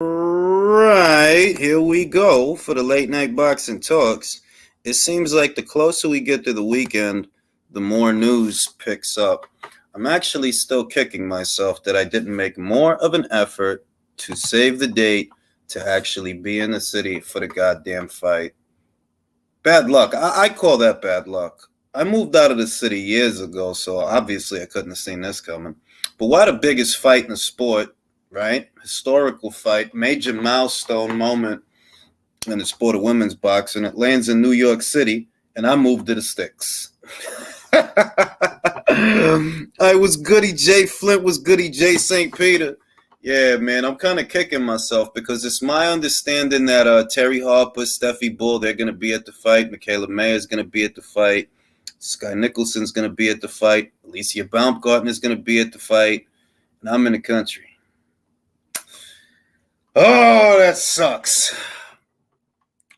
Right, here we go for the late night boxing talks. It seems like the closer we get to the weekend, the more news picks up. I'm actually still kicking myself that I didn't make more of an effort to save the date to actually be in the city for the goddamn fight. Bad luck. I call that bad luck. I moved out of the city years ago, so obviously I couldn't have seen this coming. But why the biggest fight in the sport, right? Historical fight, major milestone moment in the sport of women's boxing. It lands in New York City, and I moved to the sticks. I was Goody J. Flint was Goody J. St. Peter. Yeah, man, I'm kind of kicking myself because it's my understanding that Terry Harper, Steffi Bull, they're going to be at the fight. Michaela Mayer is going to be at the fight. Sky Nicholson's going to be at the fight. Alicia Baumgartner is going to be at the fight. And I'm in the country. Oh, that sucks.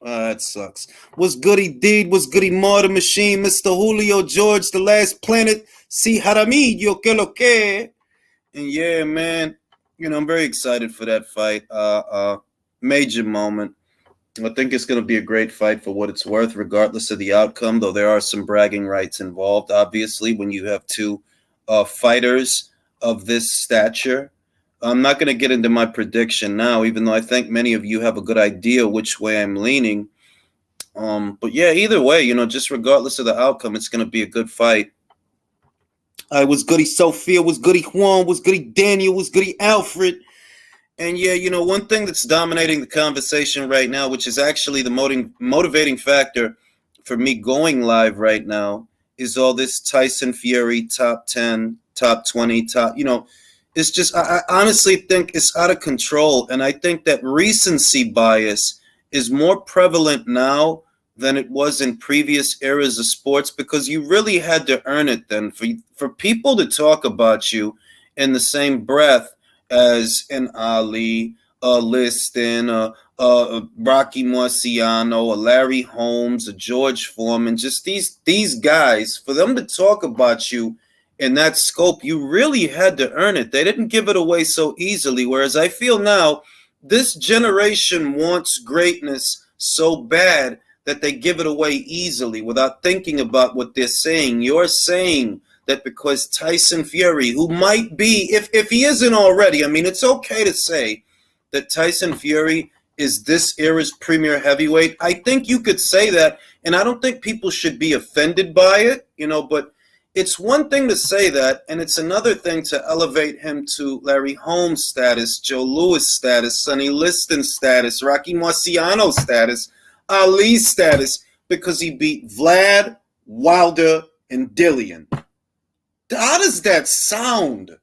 That sucks. What's Goody Deed? What's Goody Martyr Machine? Mr. Julio George, the last planet. Si Jaramillo, que lo que. And yeah, man, I'm very excited for that fight. Major moment. I think it's going to be a great fight for what it's worth, regardless of the outcome, though there are some bragging rights involved, obviously, when you have two fighters of this stature. I'm not going to get into my prediction now, even though I think many of you have a good idea which way I'm leaning. But yeah, either way, just regardless of the outcome, it's going to be a good fight. I was Goody Sophia, was Goody Juan, was Goody Daniel, was Goody Alfred. And yeah, one thing that's dominating the conversation right now, which is actually the motivating factor for me going live right now, is all this Tyson Fury top 10, top 20, it's just, I honestly think it's out of control. And I think that recency bias is more prevalent now than it was in previous eras of sports, because you really had to earn it then. For people to talk about you in the same breath as an Ali, a Liston, a Rocky Marciano, a Larry Holmes, a George Foreman, just these guys, for them to talk about you in that scope, you really had to earn it. They didn't give it away so easily, whereas I feel now this generation wants greatness so bad that they give it away easily without thinking about what they're saying. You're saying that because Tyson Fury, who might be, if he isn't already, I mean, it's okay to say that Tyson Fury is this era's premier heavyweight. I think you could say that, and I don't think people should be offended by it, but it's one thing to say that, and it's another thing to elevate him to Larry Holmes status, Joe Louis status, Sonny Liston status, Rocky Marciano status, Ali status, because he beat Vlad, Wilder, and Dillian. How does that sound?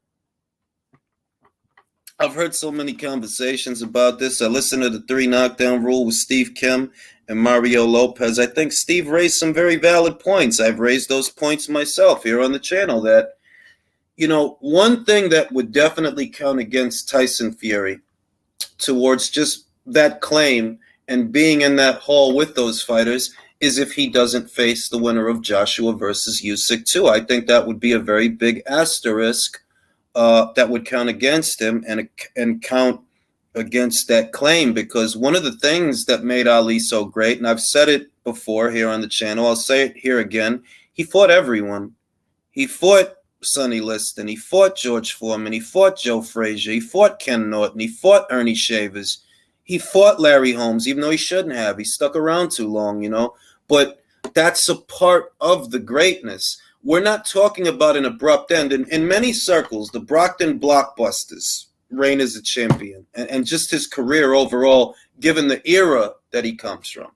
I've heard so many conversations about this. I listened to the 3 knockdown rule with Steve Kim and Mario Lopez. I think Steve raised some very valid points. I've raised those points myself here on the channel that, one thing that would definitely count against Tyson Fury towards just that claim and being in that hall with those fighters is if he doesn't face the winner of Joshua versus Usyk too. I think that would be a very big asterisk that would count against him and count against that claim, because one of the things that made Ali so great, and I've said it before here on the channel, I'll say it here again, he fought everyone. He fought Sonny Liston, he fought George Foreman, he fought Joe Frazier, he fought Ken Norton, he fought Ernie Shavers, he fought Larry Holmes, even though he shouldn't have. He stuck around too long, but that's a part of the greatness. We're not talking about an abrupt end. In many circles, the Brockton blockbusters reign as a champion, and just his career overall, given the era that he comes from.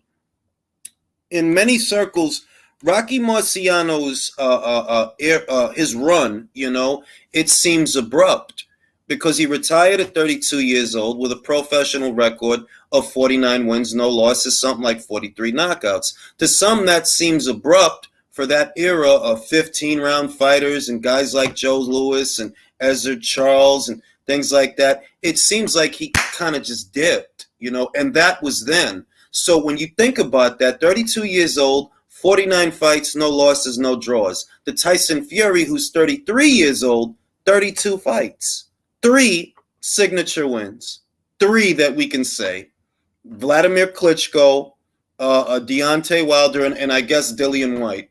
In many circles, Rocky Marciano's his run, it seems abrupt because he retired at 32 years old with a professional record of 49 wins, no losses, something like 43 knockouts. To some, that seems abrupt for that era of 15-round fighters and guys like Joe Louis and Ezra Charles and things like that. It seems like he kind of just dipped, and that was then. So when you think about that, 32 years old, 49 fights, no losses, no draws. The Tyson Fury, who's 33 years old, 32 fights, 3 signature wins, three that we can say: Vladimir Klitschko, Deontay Wilder, and I guess Dillian White.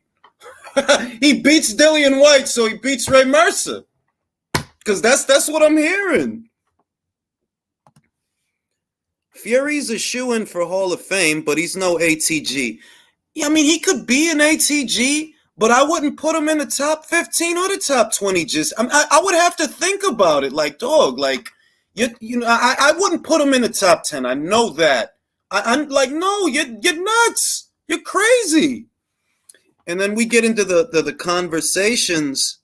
He beats Dillian White, so he beats Ray Mercer. Because that's what I'm hearing. Fury's a shoo-in for Hall of Fame, but he's no ATG. Yeah, I mean, he could be an ATG, but I wouldn't put him in the top 15 or the top 20. I would have to think about it. Like, dog, like, I wouldn't put him in the top 10. I know that. I'm like, no, you're nuts. You're crazy. And then we get into the conversations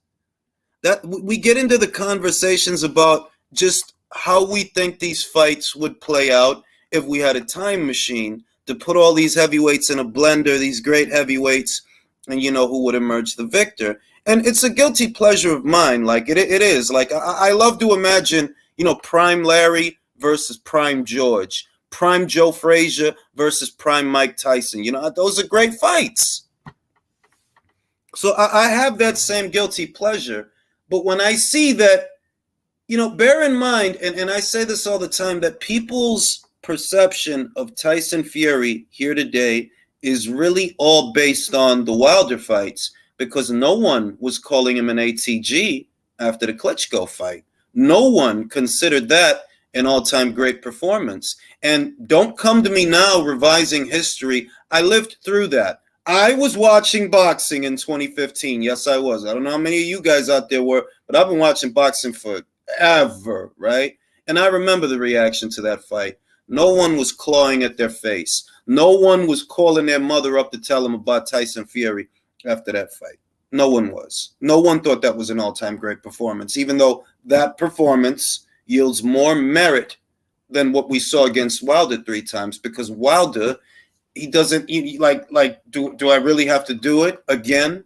about just how we think these fights would play out if we had a time machine to put all these heavyweights in a blender, these great heavyweights, and who would emerge the victor. And it's a guilty pleasure of mine. Like it is. Like I love to imagine, Prime Larry versus Prime George, Prime Joe Frazier versus Prime Mike Tyson. Those are great fights. So I have that same guilty pleasure. But when I see that, bear in mind, and I say this all the time, that people's perception of Tyson Fury here today is really all based on the Wilder fights, because no one was calling him an ATG after the Klitschko fight. No one considered that an all-time great performance. And don't come to me now revising history. I lived through that. I was watching boxing in 2015. Yes, I was. I don't know how many of you guys out there were, but I've been watching boxing forever, right? And I remember the reaction to that fight. No one was clawing at their face. No one was calling their mother up to tell them about Tyson Fury after that fight. No one was. No one thought that was an all-time great performance, even though that performance yields more merit than what we saw against Wilder 3 times, because Wilder, he doesn't do I really have to do it again?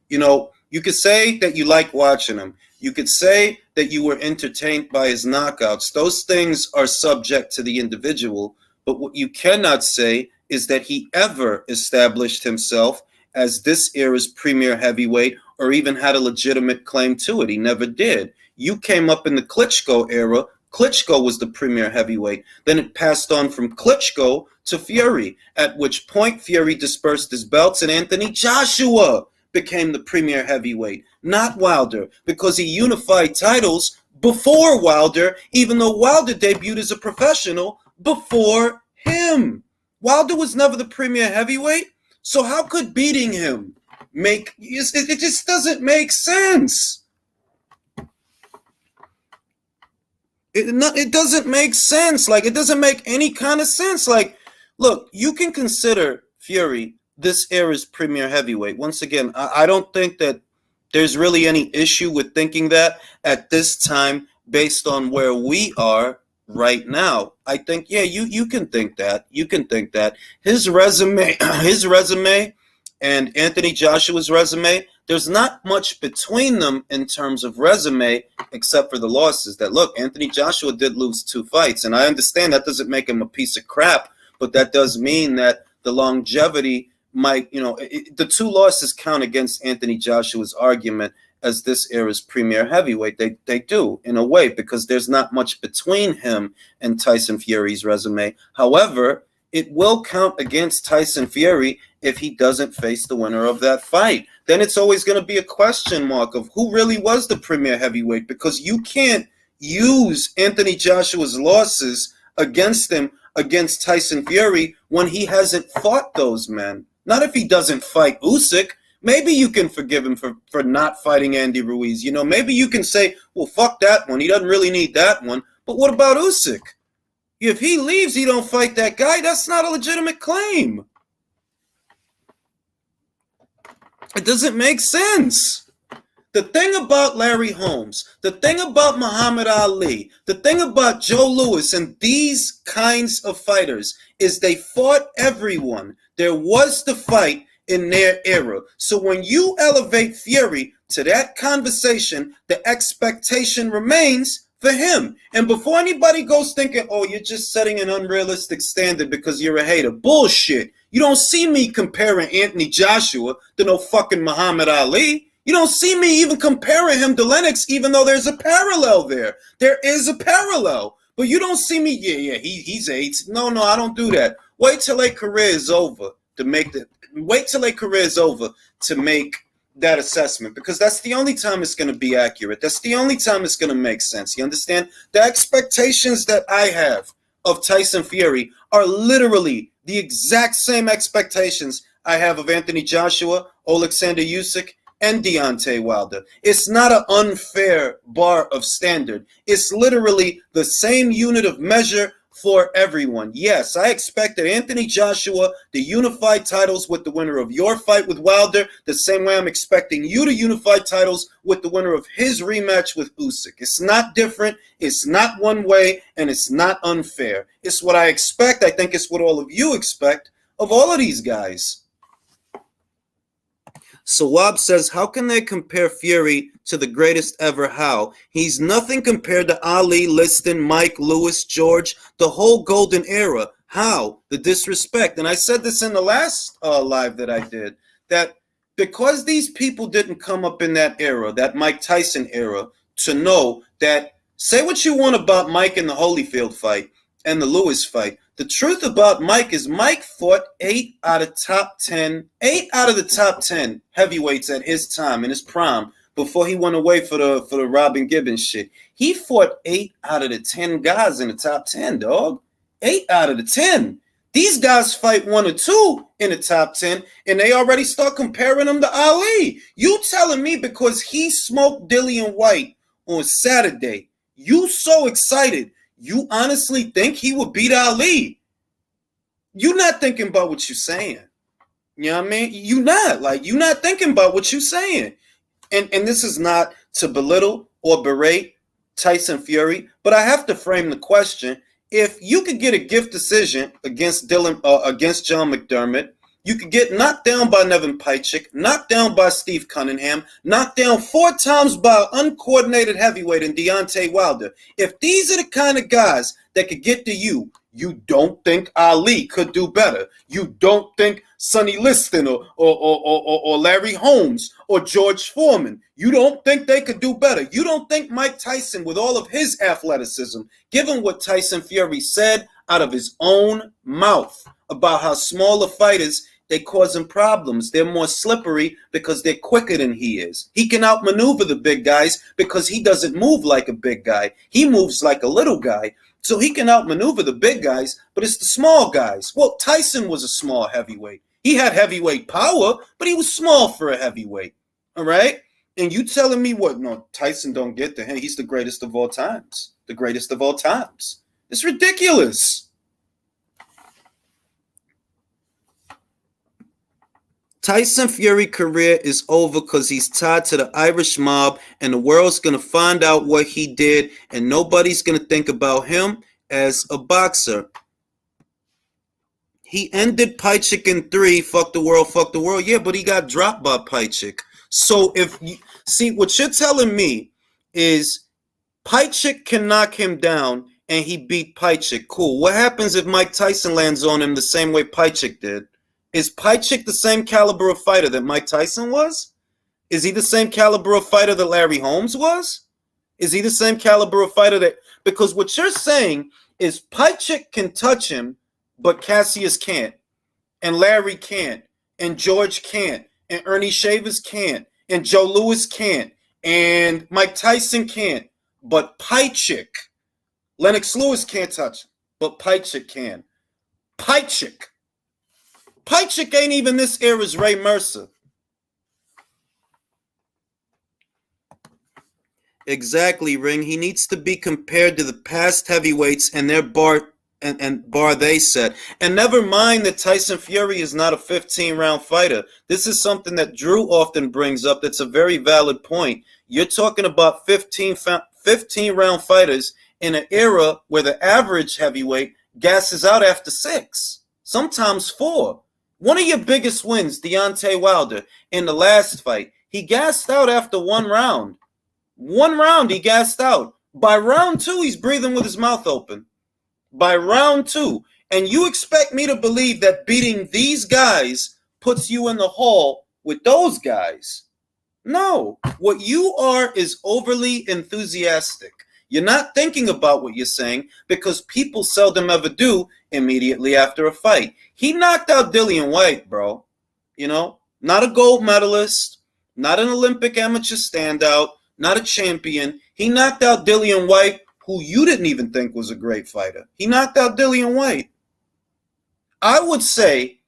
You could say that you like watching him. You could say that you were entertained by his knockouts. Those things are subject to the individual. But what you cannot say is that he ever established himself as this era's premier heavyweight or even had a legitimate claim to it. He never did. You came up in the Klitschko era. Klitschko was the premier heavyweight. Then it passed on from Klitschko to Fury, at which point Fury dispersed his belts and Anthony Joshua became the premier heavyweight, not Wilder, because he unified titles before Wilder, even though Wilder debuted as a professional before him. Wilder was never the premier heavyweight, so how could beating him it just doesn't make sense. It doesn't make sense. Like, it doesn't make any kind of sense. Like, look, you can consider Fury this era's premier heavyweight. Once again, I don't think that there's really any issue with thinking that at this time based on where we are right now. I think, yeah, you can think that. You can think that. His resume and Anthony Joshua's resume, there's not much between them in terms of resume, except for the losses. That, look, Anthony Joshua did lose 2 fights, and I understand that doesn't make him a piece of crap, but that does mean that the longevity might, the 2 losses count against Anthony Joshua's argument as this era's premier heavyweight. They do, in a way, because there's not much between him and Tyson Fury's resume. However, it will count against Tyson Fury if he doesn't face the winner of that fight. Then it's always going to be a question mark of who really was the premier heavyweight, because you can't use Anthony Joshua's losses against him against Tyson Fury when he hasn't fought those men. Not if he doesn't fight Usyk. Maybe you can forgive him for not fighting Andy Ruiz. Maybe you can say, well, fuck that one. He doesn't really need that one. But what about Usyk? If he leaves, he don't fight that guy. That's not a legitimate claim. It doesn't make sense. The thing about Larry Holmes, the thing about Muhammad Ali, the thing about Joe Louis and these kinds of fighters is they fought everyone. There was the fight in their era. So when you elevate Fury to that conversation, the expectation remains for him. And before anybody goes thinking, oh, you're just setting an unrealistic standard because you're a hater. Bullshit. You don't see me comparing Anthony Joshua to no fucking Muhammad Ali. You don't see me even comparing him to Lennox, even though there's a parallel there. There is a parallel. But you don't see me, he's eight. No, I don't do that. Wait till their career is over to make that assessment, because that's the only time it's going to be accurate. That's the only time it's going to make sense. You understand? The expectations that I have of Tyson Fury are literally the exact same expectations I have of Anthony Joshua, Alexander Usyk, and Deontay Wilder. It's not an unfair bar of standard. It's literally the same unit of measure for everyone. Yes, I expected Anthony Joshua to unify titles with the winner of your fight with Wilder, the same way I'm expecting you to unify titles with the winner of his rematch with Usyk. It's not different, it's not one way, and it's not unfair. It's what I expect. I think it's what all of you expect of all of these guys. Sawab says, how can they compare Fury to the greatest ever? How? He's nothing compared to Ali, Liston, Mike, Lewis, George, the whole golden era. How? The disrespect. And I said this in the last live that I did, that because these people didn't come up in that era, that Mike Tyson era, to know that, say what you want about Mike in the Holyfield fight and the Lewis fight, the truth about Mike is Mike fought 8 out of the top 10 heavyweights at his time, in his prime, before he went away for the Robin Gibbons shit. He fought 8 out of the 10 guys in the top 10, dog. 8 out of the 10. These guys fight 1 or 2 in the top 10, and they already start comparing him to Ali. You telling me because he smoked Dillian White on Saturday, you so excited, you honestly think he would beat Ali? You're not thinking about what you're saying. You know what I mean? You're not thinking about what you're saying. And this is not to belittle or berate Tyson Fury, but I have to frame the question. If you could get a gift decision against John McDermott, you could get knocked down by Nevin Pajcik, knocked down by Steve Cunningham, knocked down 4 times by uncoordinated heavyweight in Deontay Wilder. If these are the kind of guys that could get to you, you don't think Ali could do better. You don't think Sonny Liston or Larry Holmes or George Foreman, you don't think they could do better. You don't think Mike Tyson, with all of his athleticism, given what Tyson Fury said out of his own mouth about how smaller fighters, they cause him problems. They're more slippery because they're quicker than he is. He can outmaneuver the big guys because he doesn't move like a big guy. He moves like a little guy. So he can outmaneuver the big guys, but it's the small guys. Well, Tyson was a small heavyweight. He had heavyweight power, but he was small for a heavyweight. All right? And you telling me what? No, Tyson don't get to him. He's the greatest of all times. The greatest of all times. It's ridiculous. Tyson Fury career is over because he's tied to the Irish mob, and the world's going to find out what he did, and nobody's going to think about him as a boxer. He ended Pajcik in 3, fuck the world. Yeah, but he got dropped by Pajcik. So if you see, what you're telling me is Pajcik can knock him down and he beat Pajcik. Cool. What happens if Mike Tyson lands on him the same way Pajcik did? Is Pajcik the same caliber of fighter that Mike Tyson was? Is he the same caliber of fighter that Larry Holmes was? Is he the same caliber of fighter that... Because what you're saying is Pajcik can touch him, but Cassius can't, and Larry can't, and George can't, and Ernie Shavers can't, and Joe Louis can't, and Mike Tyson can't, but Pajcik, Lennox Lewis can't touch him, but Pajcik can. Pajcik ain't even this era's Ray Mercer. Exactly, Ring. He needs to be compared to the past heavyweights and their bar they set. And never mind that Tyson Fury is not a 15-round fighter. This is something that Drew often brings up that's a very valid point. You're talking about 15-round fighters in an era where the average heavyweight gasses out after 6, sometimes 4. One of your biggest wins, Deontay Wilder, in the last fight, he gassed out after 1 round. 1 round, he gassed out. By round 2, he's breathing with his mouth open. By round 2. And you expect me to believe that beating these guys puts you in the hall with those guys? No. What you are is overly enthusiastic. You're not thinking about what you're saying because people seldom ever do immediately after a fight. He knocked out Dillian Whyte, bro. You know, not a gold medalist, not an Olympic amateur standout, not a champion. He knocked out Dillian Whyte, who you didn't even think was a great fighter. He knocked out Dillian Whyte. I would say,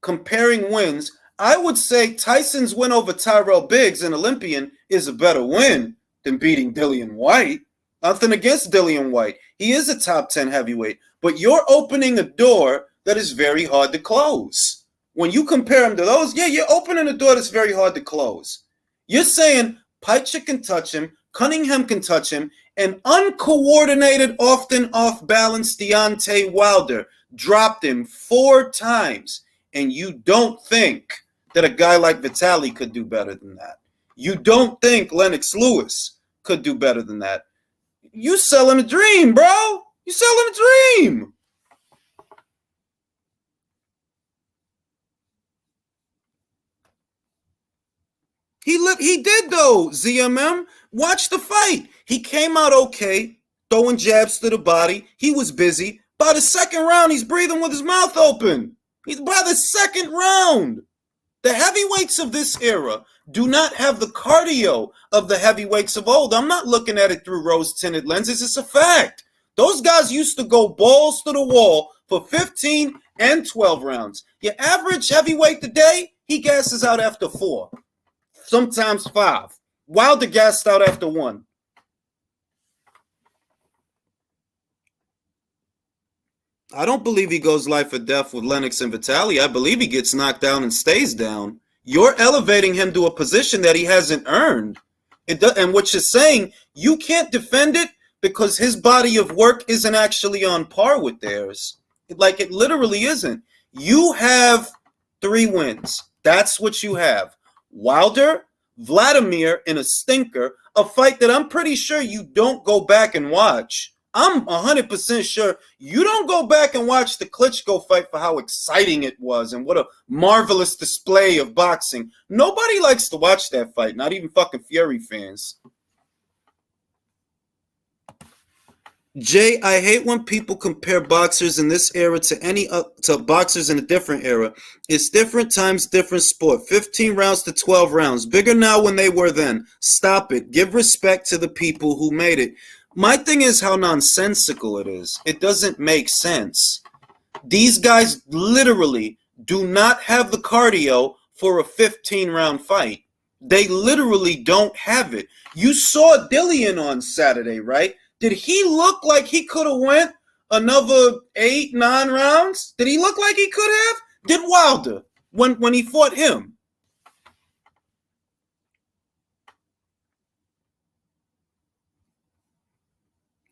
comparing wins, I would say Tyson's win over Tyrell Biggs, an Olympian, is a better win than beating Dillian Whyte. Nothing against Dillian Whyte. He is a top 10 heavyweight. But you're opening a door that is very hard to close. When you compare him to those, yeah, you're opening a door that's very hard to close. You're saying Paicha can touch him, Cunningham can touch him, and uncoordinated, often off-balance Deontay Wilder dropped him 4 times. And you don't think that a guy like Vitaly could do better than that. You don't think Lennox Lewis could do better than that. You selling a dream, bro. You selling a dream. He did though, ZMM. Watch the fight. He came out okay, throwing jabs to the body. He was busy. By the second round, he's breathing with his mouth open. He's by the second round. The heavyweights of this era do not have the cardio of the heavyweights of old. I'm not looking at it through rose-tinted lenses. It's a fact. Those guys used to go balls to the wall for 15 and 12 rounds. Your average heavyweight today, he gasses out after 4, sometimes 5. Wilder gassed out after 1. I don't believe he goes life or death with Lennox and Vitaly. I believe he gets knocked down and stays down. You're elevating him to a position that he hasn't earned. And what you're saying, you can't defend it because his body of work isn't actually on par with theirs. Like, it literally isn't. You have 3 wins. That's what you have. Wilder, Vladimir in a stinker, a fight that I'm pretty sure you don't go back and watch. I'm 100% sure you don't go back and watch the Klitschko fight for how exciting it was and what a marvelous display of boxing. Nobody likes to watch that fight, not even fucking Fury fans. Jay, I hate when people compare boxers in this era to boxers in a different era. It's different times, different sport. 15 rounds to 12 rounds. Bigger now when they were then. Stop it. Give respect to the people who made it. My thing is how nonsensical it is. It doesn't make sense. These guys literally do not have the cardio for a 15-round fight. They literally don't have it. You saw Dillian on Saturday, right? Did he look like he could have went another 8, 9 rounds? Did he look like he could have? Did Wilder when he fought him?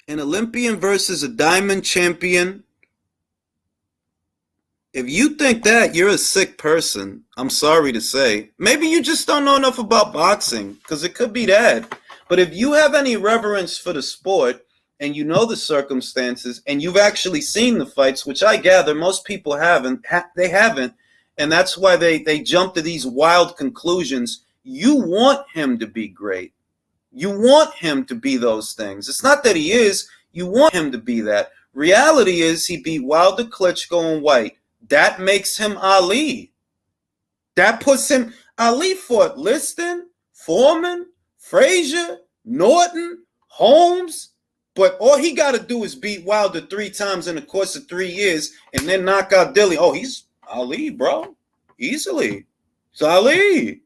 An Olympian versus a diamond champion. If you think that, you're a sick person. I'm sorry to say. Maybe you just don't know enough about boxing, because it could be that. But if you have any reverence for the sport and you know the circumstances and you've actually seen the fights, which I gather most people haven't, they haven't, and that's why they jump to these wild conclusions. You want him to be great. You want him to be those things. It's not that he is. You want him to be that. Reality is he beat Wilder, Klitschko, and Whyte. That makes him Ali. That puts him. Ali fought Liston, Foreman, Frazier, Norton, Holmes. But all he got to do is beat Wilder 3 times in the course of 3 years and then knock out Dilly. Oh, he's Ali, bro. Easily. It's Ali.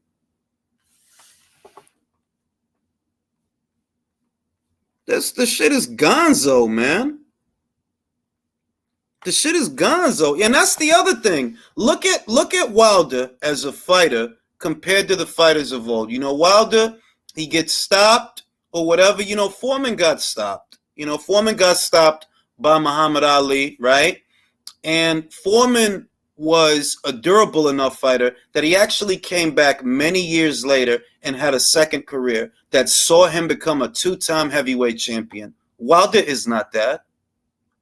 The shit is gonzo, man. The shit is gonzo. And that's the other thing. Look at Wilder as a fighter compared to the fighters of old. You know, Wilder, he gets stopped or whatever. You know, Foreman got stopped. Foreman got stopped by Muhammad Ali, right? And Foreman was a durable enough fighter that he actually came back many years later and had a second career that saw him become a 2-time heavyweight champion. Wilder is not that.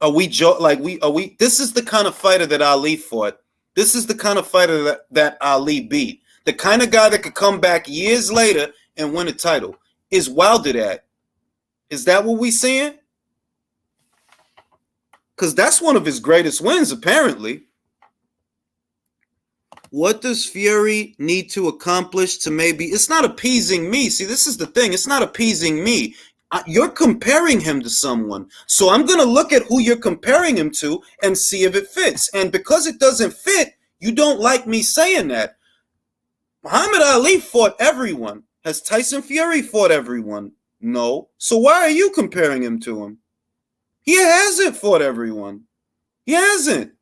This is the kind of fighter that Ali fought. This is the kind of fighter that Ali beat. The kind of guy that could come back years later and win a title. Is Wilder that? Is that what we seeing? Because that's one of his greatest wins, apparently. What does Fury need to accomplish to maybe... It's not appeasing me. See, this is the thing. It's not appeasing me. You're comparing him to someone. So I'm going to look at who you're comparing him to and see if it fits. And because it doesn't fit, you don't like me saying that. Muhammad Ali fought everyone. Has Tyson Fury fought everyone? No. So why are you comparing him to him? He hasn't fought everyone. He hasn't.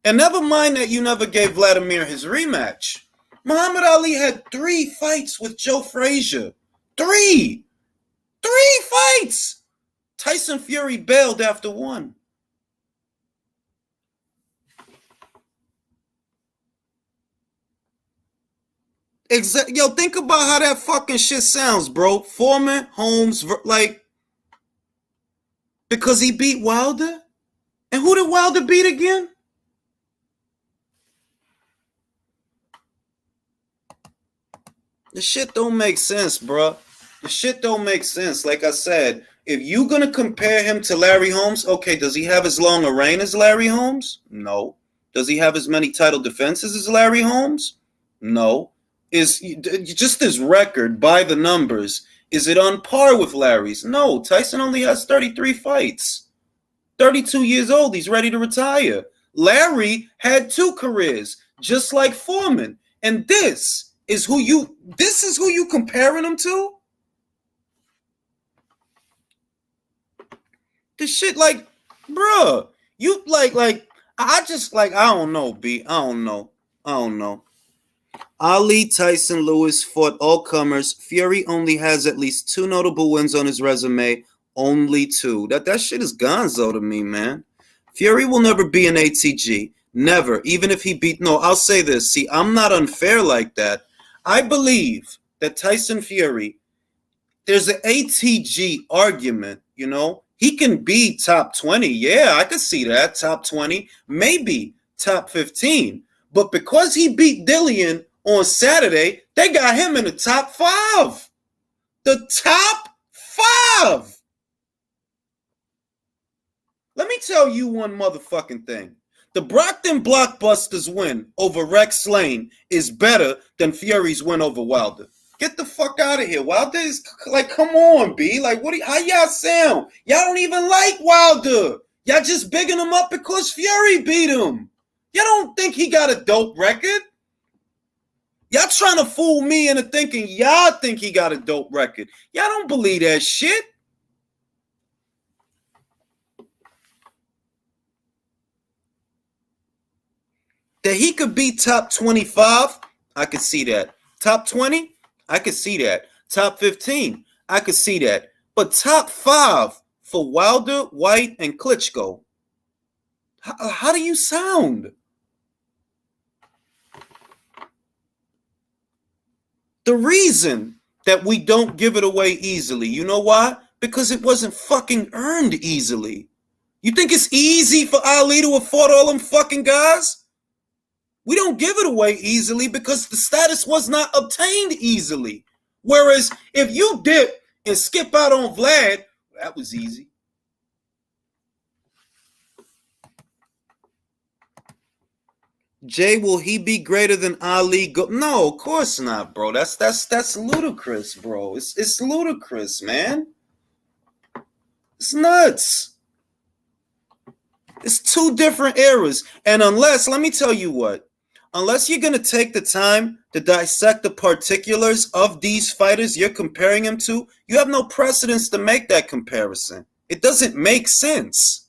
And never mind that you never gave Vladimir his rematch. Muhammad Ali had 3 fights with Joe Frazier. 3 fights. Tyson Fury bailed after 1. Yo, think about how that fucking shit sounds, bro. Foreman, Holmes, like, because he beat Wilder? And who did Wilder beat again? The shit don't make sense, bro. The shit don't make sense. Like I said, if you gonna compare him to Larry Holmes, okay, does he have as long a reign as Larry Holmes? No. Does he have as many title defenses as Larry Holmes? No. Is just his record by the numbers, is it on par with Larry's? No. Tyson only has 33 fights. 32 years old. He's ready to retire. Larry had 2 careers, just like Foreman. And this is who you comparing him to? This shit, like, bruh, you like I don't know, B. I don't know. Ali, Tyson, Lewis fought all comers. Fury only has at least 2 notable wins on his resume. Only 2. That shit is gonzo to me, man. Fury will never be an ATG. Never. Even if he beat... No, I'll say this. See, I'm not unfair like that. I believe that Tyson Fury, there's an ATG argument, you know? He can be top 20. Yeah, I could see that. Top 20. Maybe top 15. But because he beat Dillian on Saturday, they got him in the top 5. The top 5. Let me tell you one motherfucking thing. The Brockton Blockbusters win over Rex Lane is better than Fury's win over Wilder. Get the fuck out of here. Wilder is like, come on, B. Like, how y'all sound? Y'all don't even like Wilder. Y'all just bigging him up because Fury beat him. Y'all don't think he got a dope record? Y'all trying to fool me into thinking y'all think he got a dope record. Y'all don't believe that shit. That he could be top 25, I could see that. Top 20, I could see that. Top 15, I could see that. But top 5 for Wilder, White, and Klitschko. How do you sound? The reason that we don't give it away easily, you know why? Because it wasn't fucking earned easily. You think it's easy for Ali to have fought all them fucking guys? We don't give it away easily because the status was not obtained easily. Whereas if you dip and skip out on Vlad, that was easy. Jay, will he be greater than Ali? No, of course not, bro. That's ludicrous, bro. It's ludicrous, man. It's nuts. It's 2 different eras. And let me tell you what, unless you're going to take the time to dissect the particulars of these fighters you're comparing him to, you have no precedence to make that comparison. It doesn't make sense.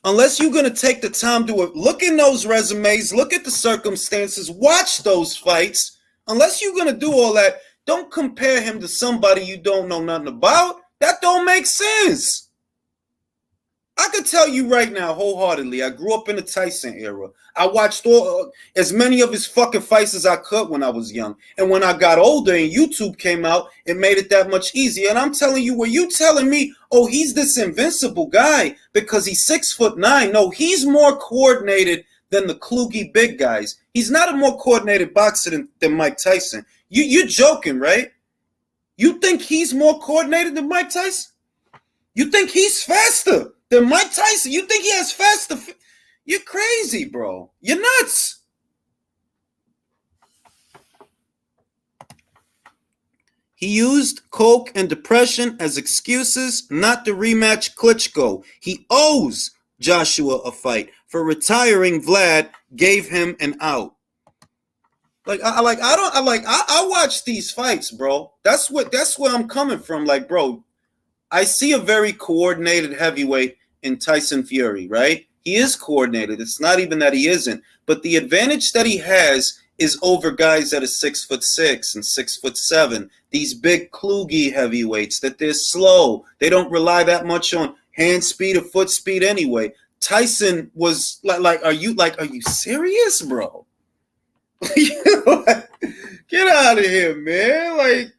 Unless you're going to take the time to look in those resumes, look at the circumstances, watch those fights. Unless you're going to do all that, don't compare him to somebody you don't know nothing about. That don't make sense. I could tell you right now, wholeheartedly, I grew up in the Tyson era. I watched as many of his fucking fights as I could when I was young. And when I got older and YouTube came out, it made it that much easier. And I'm telling you, were you telling me, oh, he's this invincible guy because he's 6'9"? No, he's more coordinated than the kluggy big guys. He's not a more coordinated boxer than Mike Tyson. You're joking, right? You think he's more coordinated than Mike Tyson? You think he's faster than Mike Tyson? You think he has faster? You're crazy, bro. You're nuts. He used coke and depression as excuses not to rematch Klitschko. He owes Joshua a fight. For retiring, Vlad gave him an out. I watch these fights, bro. That's where I'm coming from. Like, bro, I see a very coordinated heavyweight in Tyson Fury, right? He is coordinated. It's not even that he isn't. But the advantage that he has is over guys that are 6'6" and 6'7". These big kluggy heavyweights that they're slow. They don't rely that much on hand speed or foot speed anyway. Tyson was are you serious, bro? Get out of here, man. Like,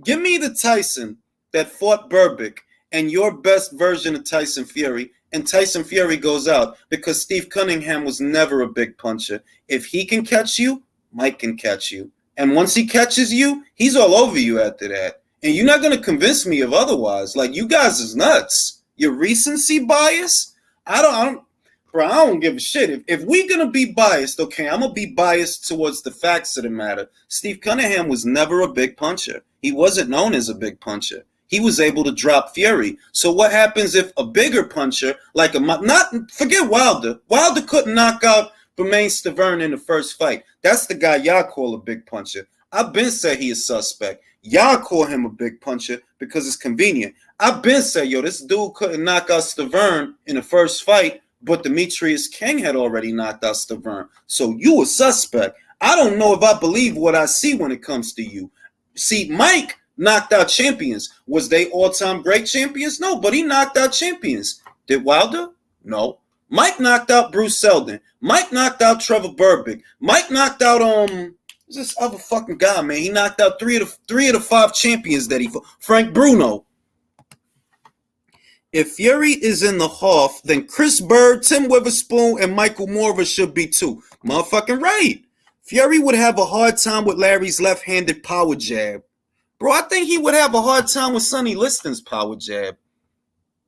give me the Tyson that fought Berbick and your best version of Tyson Fury, and Tyson Fury goes out because Steve Cunningham was never a big puncher. If he can catch you, Mike can catch you. And once he catches you, he's all over you after that. And you're not going to convince me of otherwise. Like, you guys is nuts. Your recency bias? I don't give a shit. If we're going to be biased, okay, I'm going to be biased towards the facts of the matter. Steve Cunningham was never a big puncher. He wasn't known as a big puncher. He was able to drop Fury. So what happens if a bigger puncher, forget Wilder. Wilder couldn't knock out Bermain Stavern in the first fight. That's the guy y'all call a big puncher. I've been said he is suspect. Y'all call him a big puncher because it's convenient. I've been said, yo, this dude couldn't knock out Stavern in the first fight, but Demetrius King had already knocked out Stavern. So you a suspect. I don't know if I believe what I see when it comes to you. See, Mike knocked out champions. Was they all-time great champions? No, but he knocked out champions. Did Wilder? No. Mike knocked out Bruce Seldon. Mike knocked out Trevor Berbick. Mike knocked out who's this other fucking guy, man? He knocked out three of the five champions that he fought. Frank Bruno. If Fury is in the half, then Chris Bird, Tim Witherspoon, and Michael Morva should be too. Motherfucking right. Fury would have a hard time with Larry's left-handed power jab. Bro, I think he would have a hard time with Sonny Liston's power jab.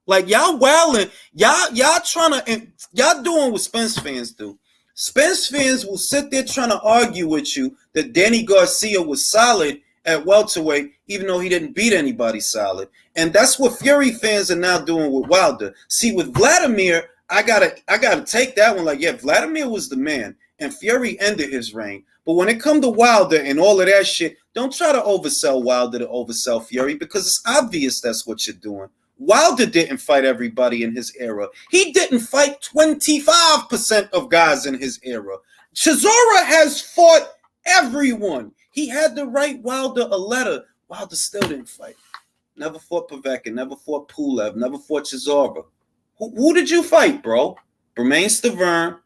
Like, y'all wilding, y'all trying to, y'all doing what Spence fans do. Spence fans will sit there trying to argue with you that Danny Garcia was solid at welterweight, even though he didn't beat anybody solid. And that's what Fury fans are now doing with Wilder. See, with Vladimir, I gotta take that one. Like, yeah, Vladimir was the man, and Fury ended his reign. But when it comes to Wilder and all of that shit, don't try to oversell Wilder to oversell Fury, because it's obvious that's what you're doing. Wilder didn't fight everybody in his era. He didn't fight 25% of guys in his era. Chisora has fought everyone. He had to write Wilder a letter. Wilder still didn't fight. Never fought Povetkin, never fought Pulev, never fought Chisora. Who did you fight, bro? Bermain Stavern,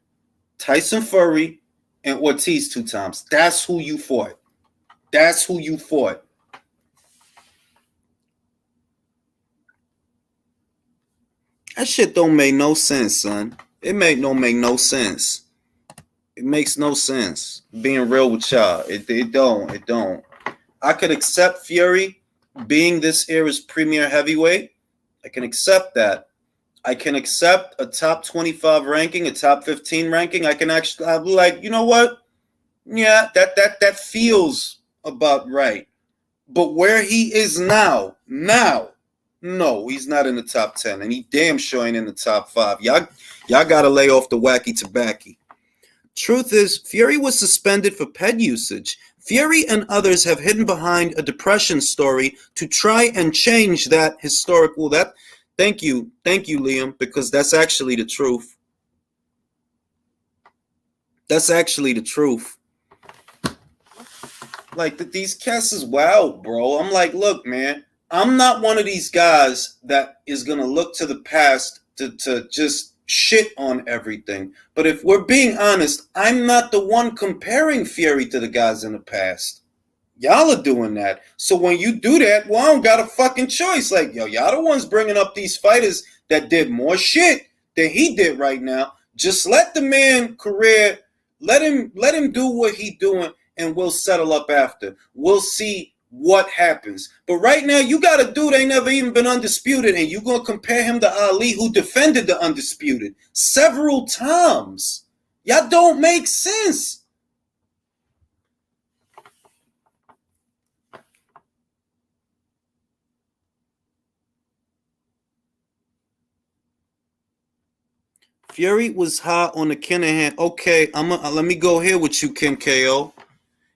Tyson Fury, and Ortiz 2 times. That's who you fought. That's who you fought. That shit don't make no sense, son. It don't make no sense. It makes no sense. Being real with y'all. It don't. I could accept Fury being this era's premier heavyweight. I can accept that. I can accept a top 25 ranking, a top 15 ranking. I can actually, I'll be like, you know what? Yeah, that feels about right. But where he is now, no, he's not in the top 10, and he damn sure ain't in the top 5. Y'all gotta lay off the wacky tobacco. Truth is, Fury was suspended for ped usage. Fury and others have hidden behind a depression story to try and change that historical. Thank you, Liam, because that's actually the truth. That's actually the truth. Like, these cats is wild, bro. I'm like, look, man. I'm not one of these guys that is going to look to the past to just shit on everything. But if we're being honest, I'm not the one comparing Fury to the guys in the past. Y'all are doing that. So when you do that, well, I don't got a fucking choice. Like, yo, y'all the ones bringing up these fighters that did more shit than he did right now. Just let the man career, let him do what he doing, and we'll settle up after. We'll see what happens. But right now, you got a dude ain't never even been undisputed, and you're going to compare him to Ali, who defended the undisputed several times. Y'all don't make sense. Fury was hot on the Kinahan. Okay, let me go here with you, Kim KO.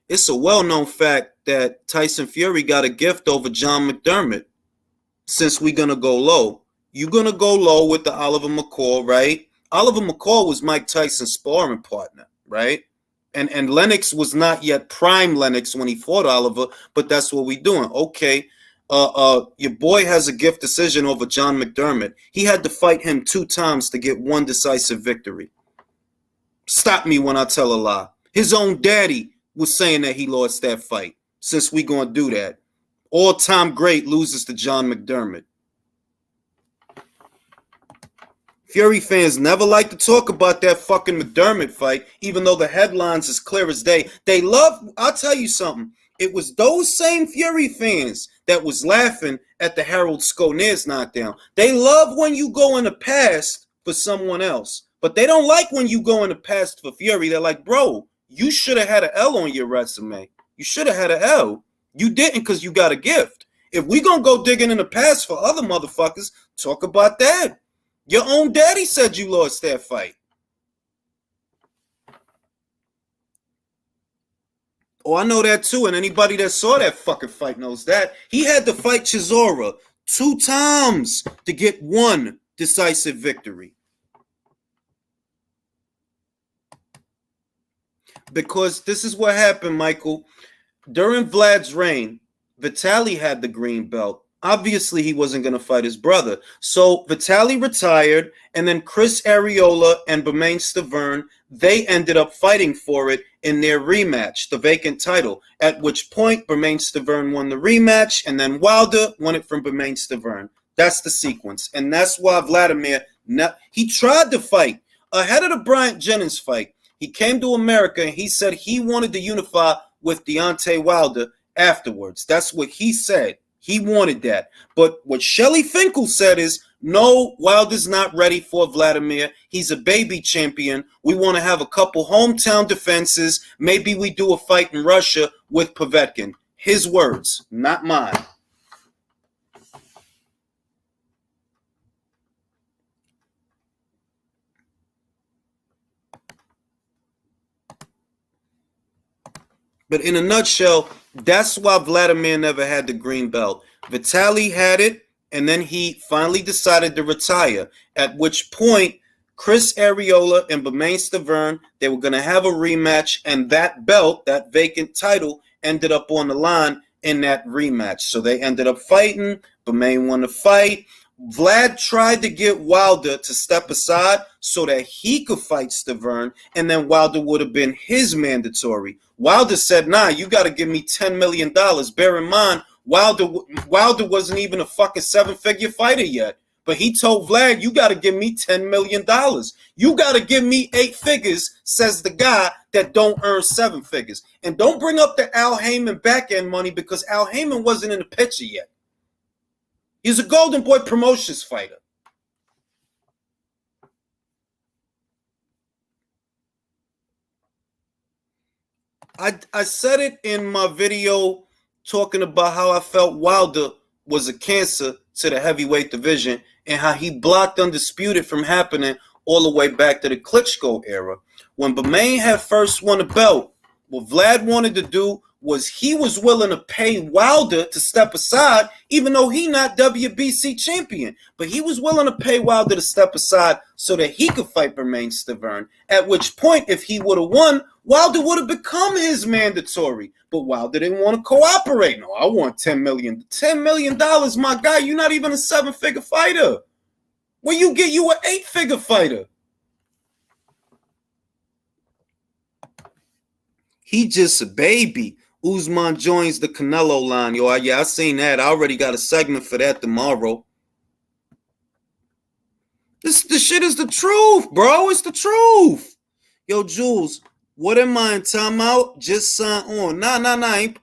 It's a well-known fact that Tyson Fury got a gift over John McDermott. Since we're going to go low, you're going to go low with the Oliver McCall, right? Oliver McCall was Mike Tyson's sparring partner, right? And Lennox was not yet prime Lennox when he fought Oliver, but that's what we're doing. Okay, your boy has a gift decision over John McDermott. He had to fight him 2 times to get 1 decisive victory. Stop me when I tell a lie. His own daddy was saying that he lost that fight. Since we going to do that, all-time great loses to John McDermott. Fury fans never like to talk about that fucking McDermott fight, even though the headlines is clear as day. They love, I'll tell you something. It was those same Fury fans that was laughing at the Harold Sconez knockdown. They love when you go in the past for someone else, but they don't like when you go in the past for Fury. They're like, bro, you should have had an L on your resume. You should have had an L. You didn't because you got a gift. If we gonna go digging in the past for other motherfuckers, talk about that. Your own daddy said you lost that fight. Oh, I know that too, and anybody that saw that fucking fight knows that. He had to fight Chisora 2 times to get 1 decisive victory. Because this is what happened, Michael. During Vlad's reign, Vitaly had the green belt. Obviously, he wasn't going to fight his brother. So Vitaly retired, and then Chris Arreola and Bermane Stiverne, they ended up fighting for it in their rematch, the vacant title, at which point Bermane Stiverne won the rematch, and then Wilder won it from Bermane Stiverne. That's the sequence. And that's why Vladimir, he tried to fight ahead of the Bryant Jennings fight. He came to America, and he said he wanted to unify with Deontay Wilder afterwards. That's what he said. He wanted that. But what Shelly Finkel said is, no, Wilder's not ready for Vladimir. He's a baby champion. We want to have a couple hometown defenses. Maybe we do a fight in Russia with Povetkin. His words, not mine. But in a nutshell, that's why Vladimir never had the green belt. Vitaly had it, and then he finally decided to retire, at which point Chris Arreola and Bermane Stiverne, they were going to have a rematch, and that belt, that vacant title, ended up on the line in that rematch. So they ended up fighting. Bermane won the fight. Vlad tried to get Wilder to step aside so that he could fight Stiverne, and then Wilder would have been his mandatory. Wilder said, nah, you got to give me $10 million. Bear in mind, Wilder wasn't even a fucking 7-figure fighter yet. But he told Vlad, you got to give me $10 million. You got to give me 8 figures, says the guy that don't earn 7 figures. And don't bring up the Al Heyman back-end money because Al Heyman wasn't in the picture yet. He's a Golden Boy Promotions fighter. I said it in my video talking about how I felt Wilder was a cancer to the heavyweight division and how he blocked Undisputed from happening all the way back to the Klitschko era. When Bermane had first won the belt, what Vlad wanted to do was he was willing to pay Wilder to step aside, even though he not WBC champion. But he was willing to pay Wilder to step aside so that he could fight Bermane Stiverne. At which point, if he would have won, Wilder would have become his mandatory. But Wilder didn't want to cooperate. No, I want $10 million. $10 million, my guy. You're not even a 7-figure fighter. Well, you get you an 8-figure fighter. He just a baby. Usman joins the Canelo line. Yo, yeah, I seen that. I already got a segment for that tomorrow. This shit is the truth, bro. It's the truth. Yo, Jules, What am I in timeout? Just sign on. Nah.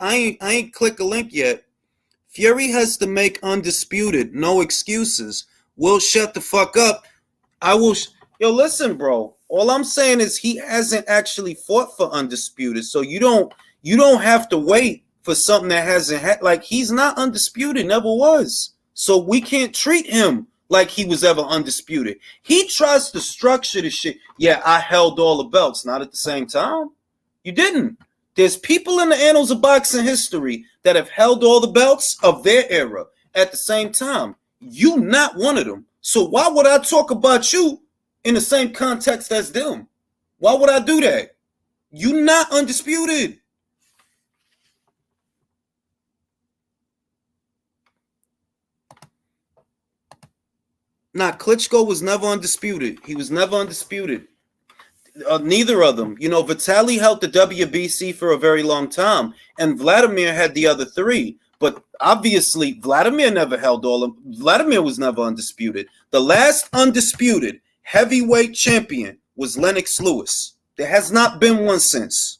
I ain't click a link yet. Fury has to make undisputed. No excuses. Will shut the fuck up. I will. Yo, listen, bro. All I'm saying is he hasn't actually fought for undisputed, so you don't have to wait for something that hasn't like he's not undisputed, never was. So we can't treat him like he was ever undisputed. He tries to structure the shit. Yeah, I held all the belts, not at the same time. You didn't. There's people in the annals of boxing history that have held all the belts of their era at the same time. You not one of them. So why would I talk about you in the same context as them? Why would I do that? You not undisputed. Nah, Klitschko was never undisputed. He was never undisputed. Neither of them. You know, Vitaly held the WBC for a very long time, and Vladimir had the other three. But obviously, Vladimir never held all of them. Vladimir was never undisputed. The last undisputed heavyweight champion was Lennox Lewis. There has not been one since.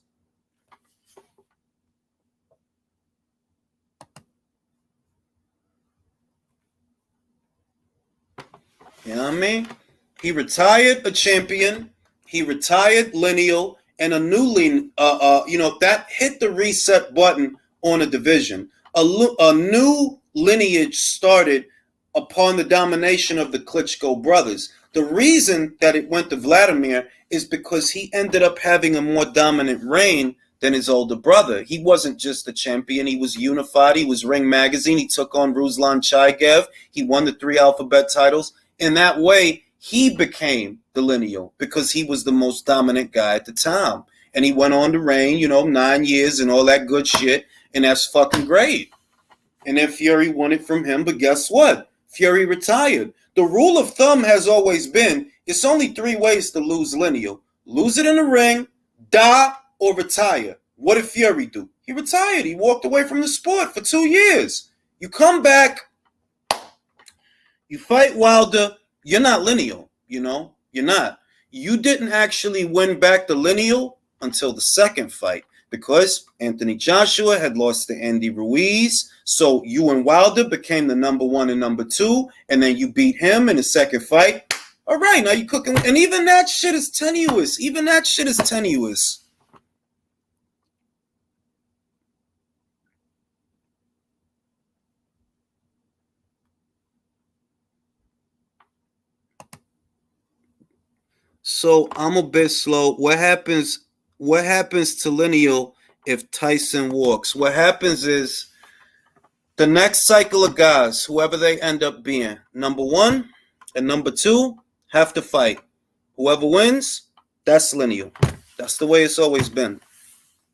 You know what I mean? He retired a champion. He retired Lineal, and a new that hit the reset button on a division. A new lineage started upon the domination of the Klitschko brothers. The reason that it went to Vladimir is because he ended up having a more dominant reign than his older brother. He wasn't just the champion. He was unified. He was Ring Magazine. He took on Ruslan Chaigev. He won the 3 alphabet titles. In that way, he became the lineal because he was the most dominant guy at the time. And he went on to reign, 9 years and all that good shit. And that's fucking great. And then Fury won it from him. But guess what? Fury retired. The rule of thumb has always been it's only 3 ways to lose lineal. Lose it in the ring, die, or retire. What did Fury do? He retired. He walked away from the sport for 2 years. You come back, you fight Wilder, you're not lineal, you're not. You didn't actually win back the lineal until the second fight because Anthony Joshua had lost to Andy Ruiz. So you and Wilder became the number 1 and number 2, and then you beat him in the second fight. All right, now you're cooking. And even that shit is tenuous. So I'm a bit slow. What happens to Lineal if Tyson walks? What happens is the next cycle of guys, whoever they end up being, number 1 and number 2 have to fight. Whoever wins, that's Lineal. That's the way it's always been.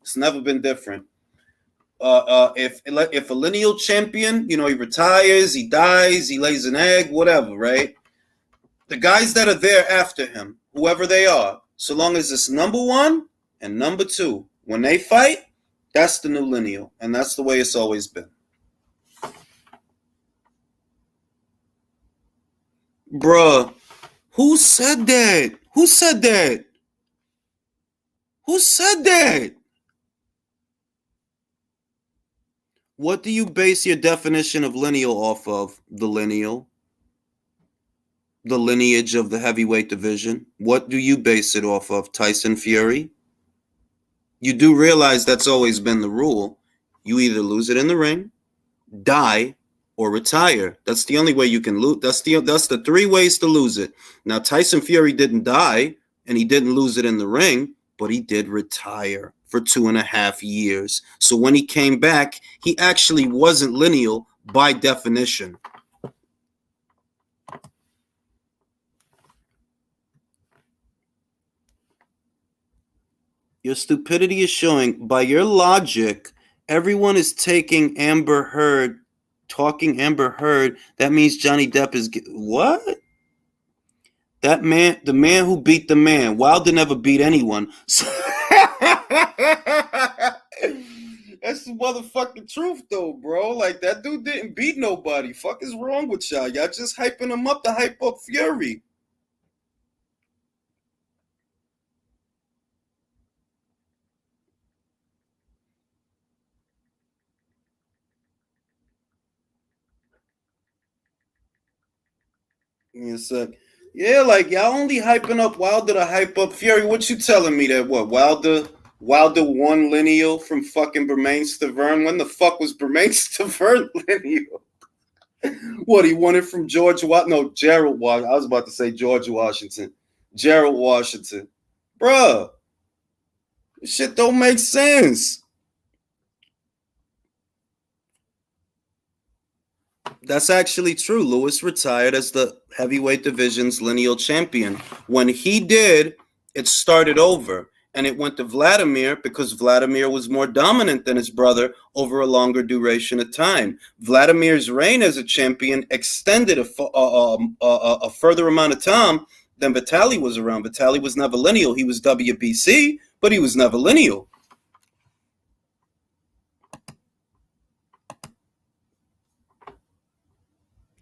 It's never been different. If a lineal champion, he retires, he dies, he lays an egg, whatever, right? The guys that are there after him, whoever they are, so long as it's number 1 and number 2, when they fight, that's the new lineal, and that's the way it's always been. Bruh, who said that? Who said that? What do you base your definition of lineal off of? The lineal? The lineage of the heavyweight division? What do you base it off of? Tyson Fury? You do realize that's always been the rule. You either lose it in the ring, die, or retire. That's the only way you can lose. That's the 3 ways to lose it. Now, Tyson Fury didn't die, and he didn't lose it in the ring, but he did retire for 2.5 years. So when he came back, he actually wasn't lineal by definition. Your stupidity is showing. By your logic, everyone is taking Amber Heard, talking Amber Heard. That means Johnny Depp is... What? That man, the man who beat the man. Wilder never beat anyone. That's the motherfucking truth, though, bro. Like, that dude didn't beat nobody. Fuck is wrong with y'all? Y'all just hyping him up to hype up Fury. It's yeah, like y'all only hyping up Wilder to hype up Fury. What you telling me that what Wilder won Lineal from fucking Bermain Stavern? When the fuck was Bermain Stavern Lineal? What, he won it from Gerald Washington. I was about to say George Washington. Gerald Washington. Bruh, this shit don't make sense. That's actually true. Lewis retired as the heavyweight division's lineal champion. When he did, it started over. And it went to Vladimir because Vladimir was more dominant than his brother over a longer duration of time. Vladimir's reign as a champion extended a further amount of time than Vitaly was around. Vitaly was never lineal. He was WBC, but he was never lineal.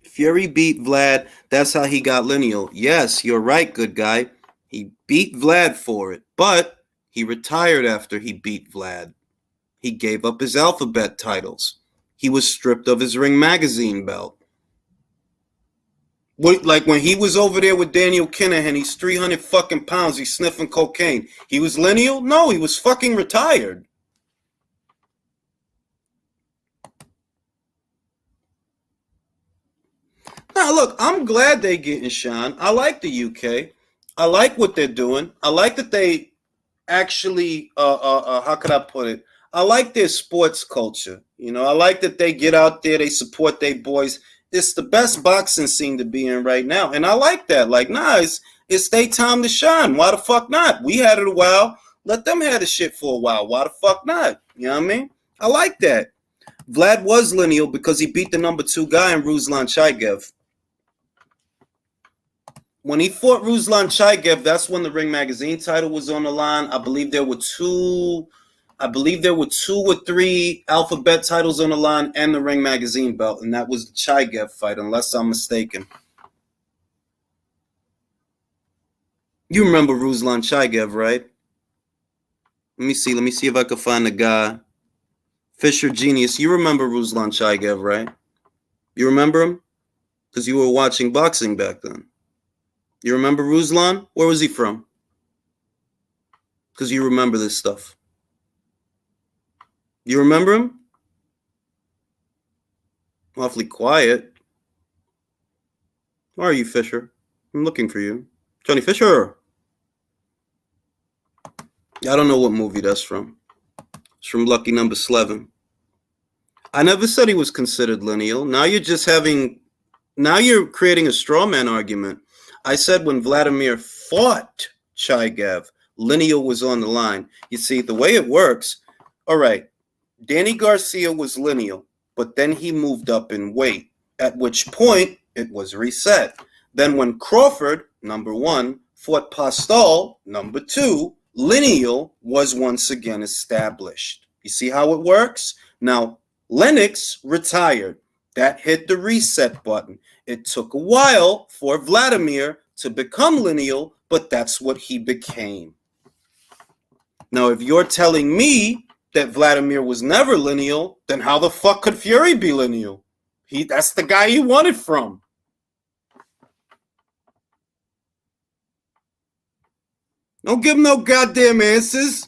Fury beat Vlad. That's how he got lineal. Yes, you're right, good guy. He beat Vlad for it, but he retired after he beat Vlad. He gave up his alphabet titles. He was stripped of his Ring Magazine belt. Like when he was over there with Daniel Kinahan, he's 300 fucking pounds, he's sniffing cocaine. He was lineal? No, he was fucking retired. Now, look, I'm glad they getting shine. I like the UK. I like what they're doing. I like that they actually, how could I put it? I like their sports culture. You know, I like that they get out there, they support their boys. It's the best boxing scene to be in right now. And I like that. Like, nah, it's their time to shine. Why the fuck not? We had it a while. Let them have the shit for a while. Why the fuck not? You know what I mean? I like that. Vlad was lineal because he beat the number 2 guy in Ruslan Chaigev. When he fought Ruslan Chaigev, that's when the Ring Magazine title was on the line. I believe there were two or three alphabet titles on the line and the Ring Magazine belt, and that was the Chaigev fight, unless I'm mistaken. You remember Ruslan Chaigev, right? Let me see if I can find the guy. Fisher Genius. You remember Ruslan Chaigev, right? You remember him? Because you were watching boxing back then. You remember Ruslan? Where was he from? Because you remember this stuff. You remember him? Awfully quiet. Where are you, Fisher? I'm looking for you. Johnny Fisher. I don't know what movie that's from. It's from Lucky Number 11. I never said he was considered lineal. Now you're creating a straw man argument. I said when Vladimir fought Chaigev, lineal was on the line. You see, the way it works, all right, Danny Garcia was lineal, but then he moved up in weight, at which point it was reset. Then when Crawford, number 1, fought Postol, number 2, lineal was once again established. You see how it works? Now, Lennox retired. That hit the reset button. It took a while for Vladimir to become lineal, but that's what he became. Now, if you're telling me that Vladimir was never lineal, then how the fuck could Fury be lineal? That's the guy he won it from. Don't give him no goddamn answers.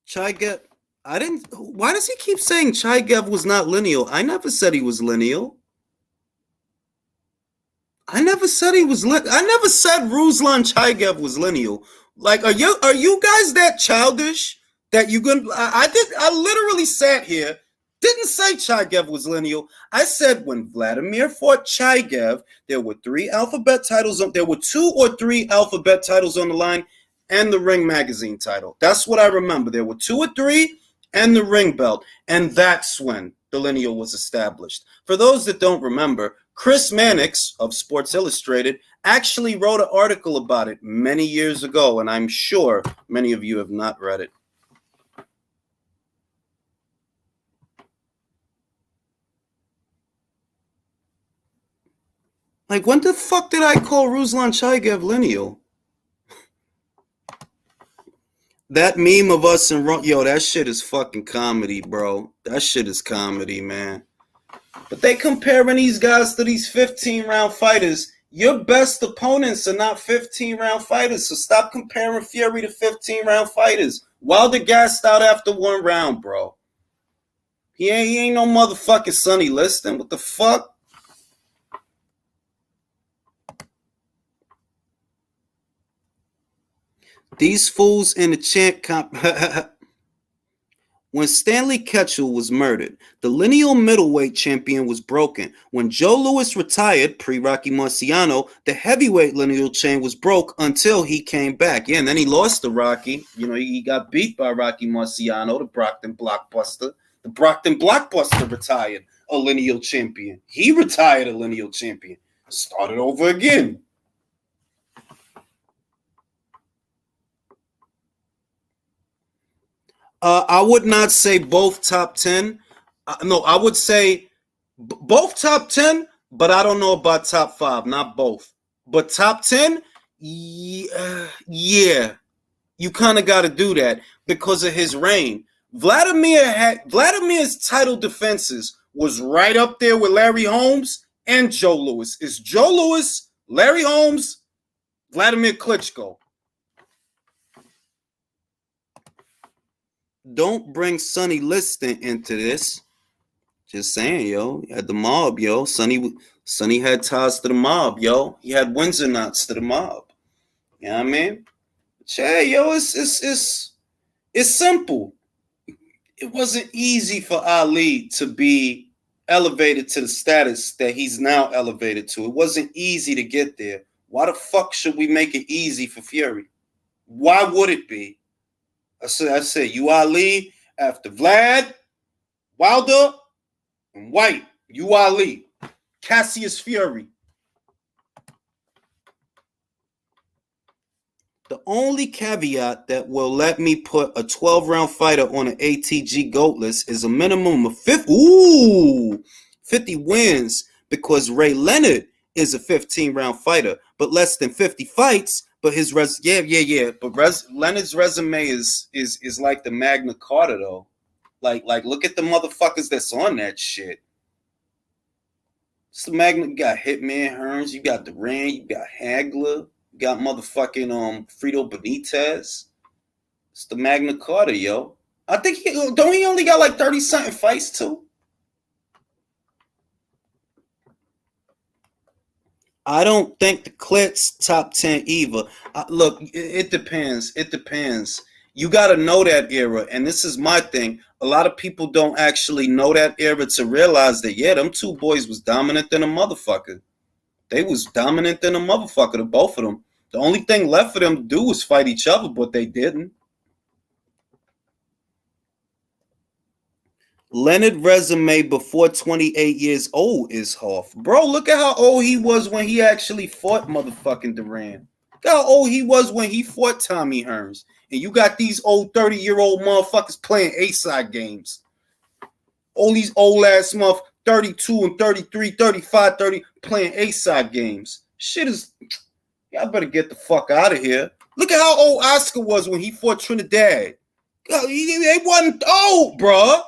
Chaigev, why does he keep saying Chaigev was not lineal? I never said he was lineal. I never said Ruslan Chaigev was lineal. Like, are you guys that childish that you gonna? I literally sat here, didn't say Chaigev was lineal. I said when Vladimir fought Chaigev, there were 3 alphabet titles. There were 2 or 3 alphabet titles on the line, and the Ring Magazine title. That's what I remember. There were 2 or 3, and the ring belt, and that's when the lineal was established. For those that don't remember, Chris Mannix of Sports Illustrated actually wrote an article about it many years ago, and I'm sure many of you have not read it. Like, when the fuck did I call Ruslan Chaigev lineal? That meme of us and that shit is fucking comedy, bro. That shit is comedy, man. But they comparing these guys to these 15-round fighters. Your best opponents are not 15-round fighters, so stop comparing Fury to 15-round fighters. Wilder gassed out after 1 round, bro. He ain't no motherfucking Sonny Liston. What the fuck? These fools in the champ comp. When Stanley Ketchel was murdered, the lineal middleweight champion was broken. When Joe Louis retired, pre-Rocky Marciano, the heavyweight lineal chain was broke until he came back. Yeah, and then he lost to Rocky. You know, he got beat by Rocky Marciano, the Brockton Blockbuster. The Brockton Blockbuster retired a lineal champion. He retired a lineal champion. Started over again. I would not say both top 10. No, I would say both top 10, but I don't know about top 5. Not both. But top 10, yeah. You kind of got to do that because of his reign. Vladimir's title defenses was right up there with Larry Holmes and Joe Louis. It's Joe Louis, Larry Holmes, Vladimir Klitschko. Don't bring Sonny Liston into this. Just saying, yo. He had the mob, yo. Sonny had ties to the mob, yo. He had Windsor knots to the mob. You know what I mean? But yeah, yo, it's simple. It wasn't easy for Ali to be elevated to the status that he's now elevated to. It wasn't easy to get there. Why the fuck should we make it easy for Fury? Why would it be? I said, you Ali after Vlad, Wilder, and White. You Ali. Cassius Fury. The only caveat that will let me put a 12-round fighter on an ATG GOAT list is a minimum of 50 wins because Ray Leonard is a 15-round fighter, but less than 50 fights. But his But Leonard's resume is like the Magna Carta though. Like look at the motherfuckers that's on that shit. It's the Magna. You got Hitman Hearns, you got Duran, you got Hagler, you got motherfucking Frito Benitez. It's the Magna Carta, yo. I think he only got like 30-something fights too. I don't think the Klitz top 10 either. Look, it depends. It depends. You got to know that era. And this is my thing. A lot of people don't actually know that era to realize that, yeah, them two boys was dominant than a motherfucker. They was dominant than a motherfucker, the both of them. The only thing left for them to do was fight each other, but they didn't. Leonard resume before 28 years old is Hoff. Bro, look at how old he was when he actually fought motherfucking Duran. Look how old he was when he fought Tommy Hearns. And you got these old 30-year-old motherfuckers playing A-side games. All these old-ass motherfuckers, 32 and 33, 35, 30, playing A-side games. Shit is... Y'all better get the fuck out of here. Look at how old Oscar was when he fought Trinidad. They wasn't old, bro.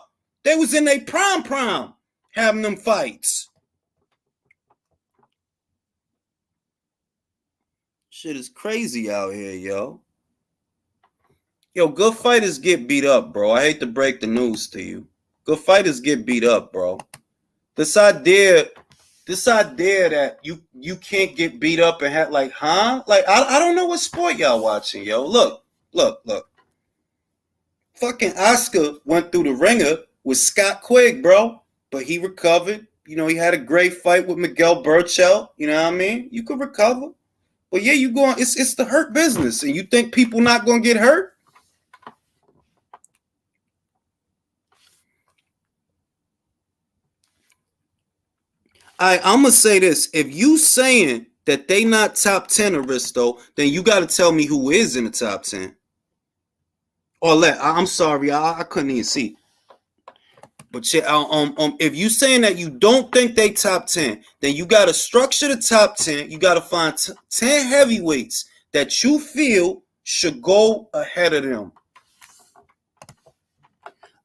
They was in their prime having them fights. Shit is crazy out here, yo. Yo, good fighters get beat up, bro. I hate to break the news to you. Good fighters get beat up, bro. This idea that you can't get beat up and have like, huh? Like, I don't know what sport y'all watching, yo. Look. Fucking Oscar went through the ringer with Scott Quigg, bro. But he recovered. You know, he had a great fight with Miguel Burchell. You know what I mean? You could recover. But yeah, you going, it's the hurt business. And you think people not gonna get hurt? I'm gonna say this. If you saying that they not top 10 Aristo, then you gotta tell me who is in the top 10. Or I'm sorry, I couldn't even see. But yeah, if you saying that you don't think they top 10, then you gotta structure the top 10. You gotta find 10 heavyweights that you feel should go ahead of them.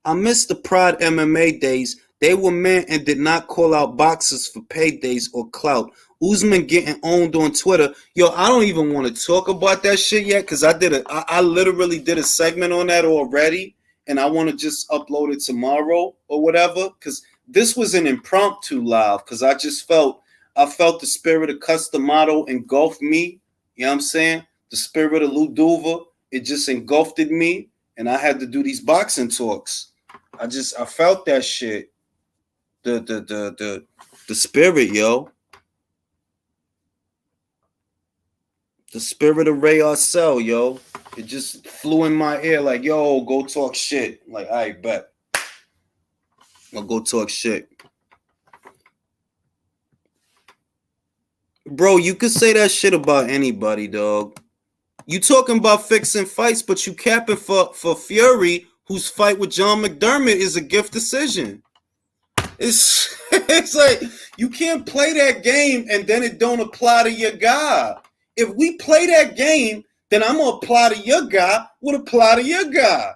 I miss the Pride MMA days. They were men and did not call out boxers for paydays or clout. Usman getting owned on Twitter. Yo, I don't even want to talk about that shit yet because I literally did a segment on that already, and I want to just upload it tomorrow or whatever because this was an impromptu live because I felt the spirit of Customato engulf me. You know what I'm saying? The spirit of Luduva, it just engulfed me, and I had to do these boxing talks. I felt that shit. The spirit, yo. The spirit of Ray Arcel, yo. It just flew in my ear like, yo, go talk shit. Like, all right, bet. I'll go talk shit. Bro, you could say that shit about anybody, dog. You talking about fixing fights, but you capping for Fury, whose fight with John McDermott is a gift decision. It's like you can't play that game and then it don't apply to your guy. If we play that game, then I'm gonna apply to your guy what apply to your guy.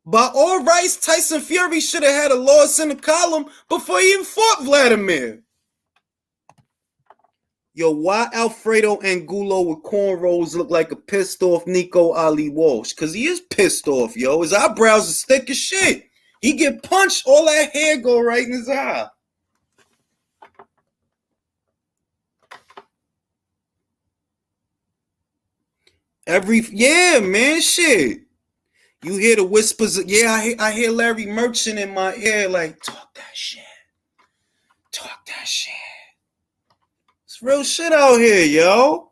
By all rights, Tyson Fury should have had a loss in the column before he even fought Vladimir. Yo, why Alfredo Angulo with cornrows look like a pissed off Nico Ali Walsh? Because he is pissed off, yo. His eyebrows are thick as shit. He get punched, all that hair go right in his eye. Yeah, man, shit. You hear the whispers. Yeah, I hear Larry Merchant in my ear like, talk that shit. Talk that shit. It's real shit out here, yo.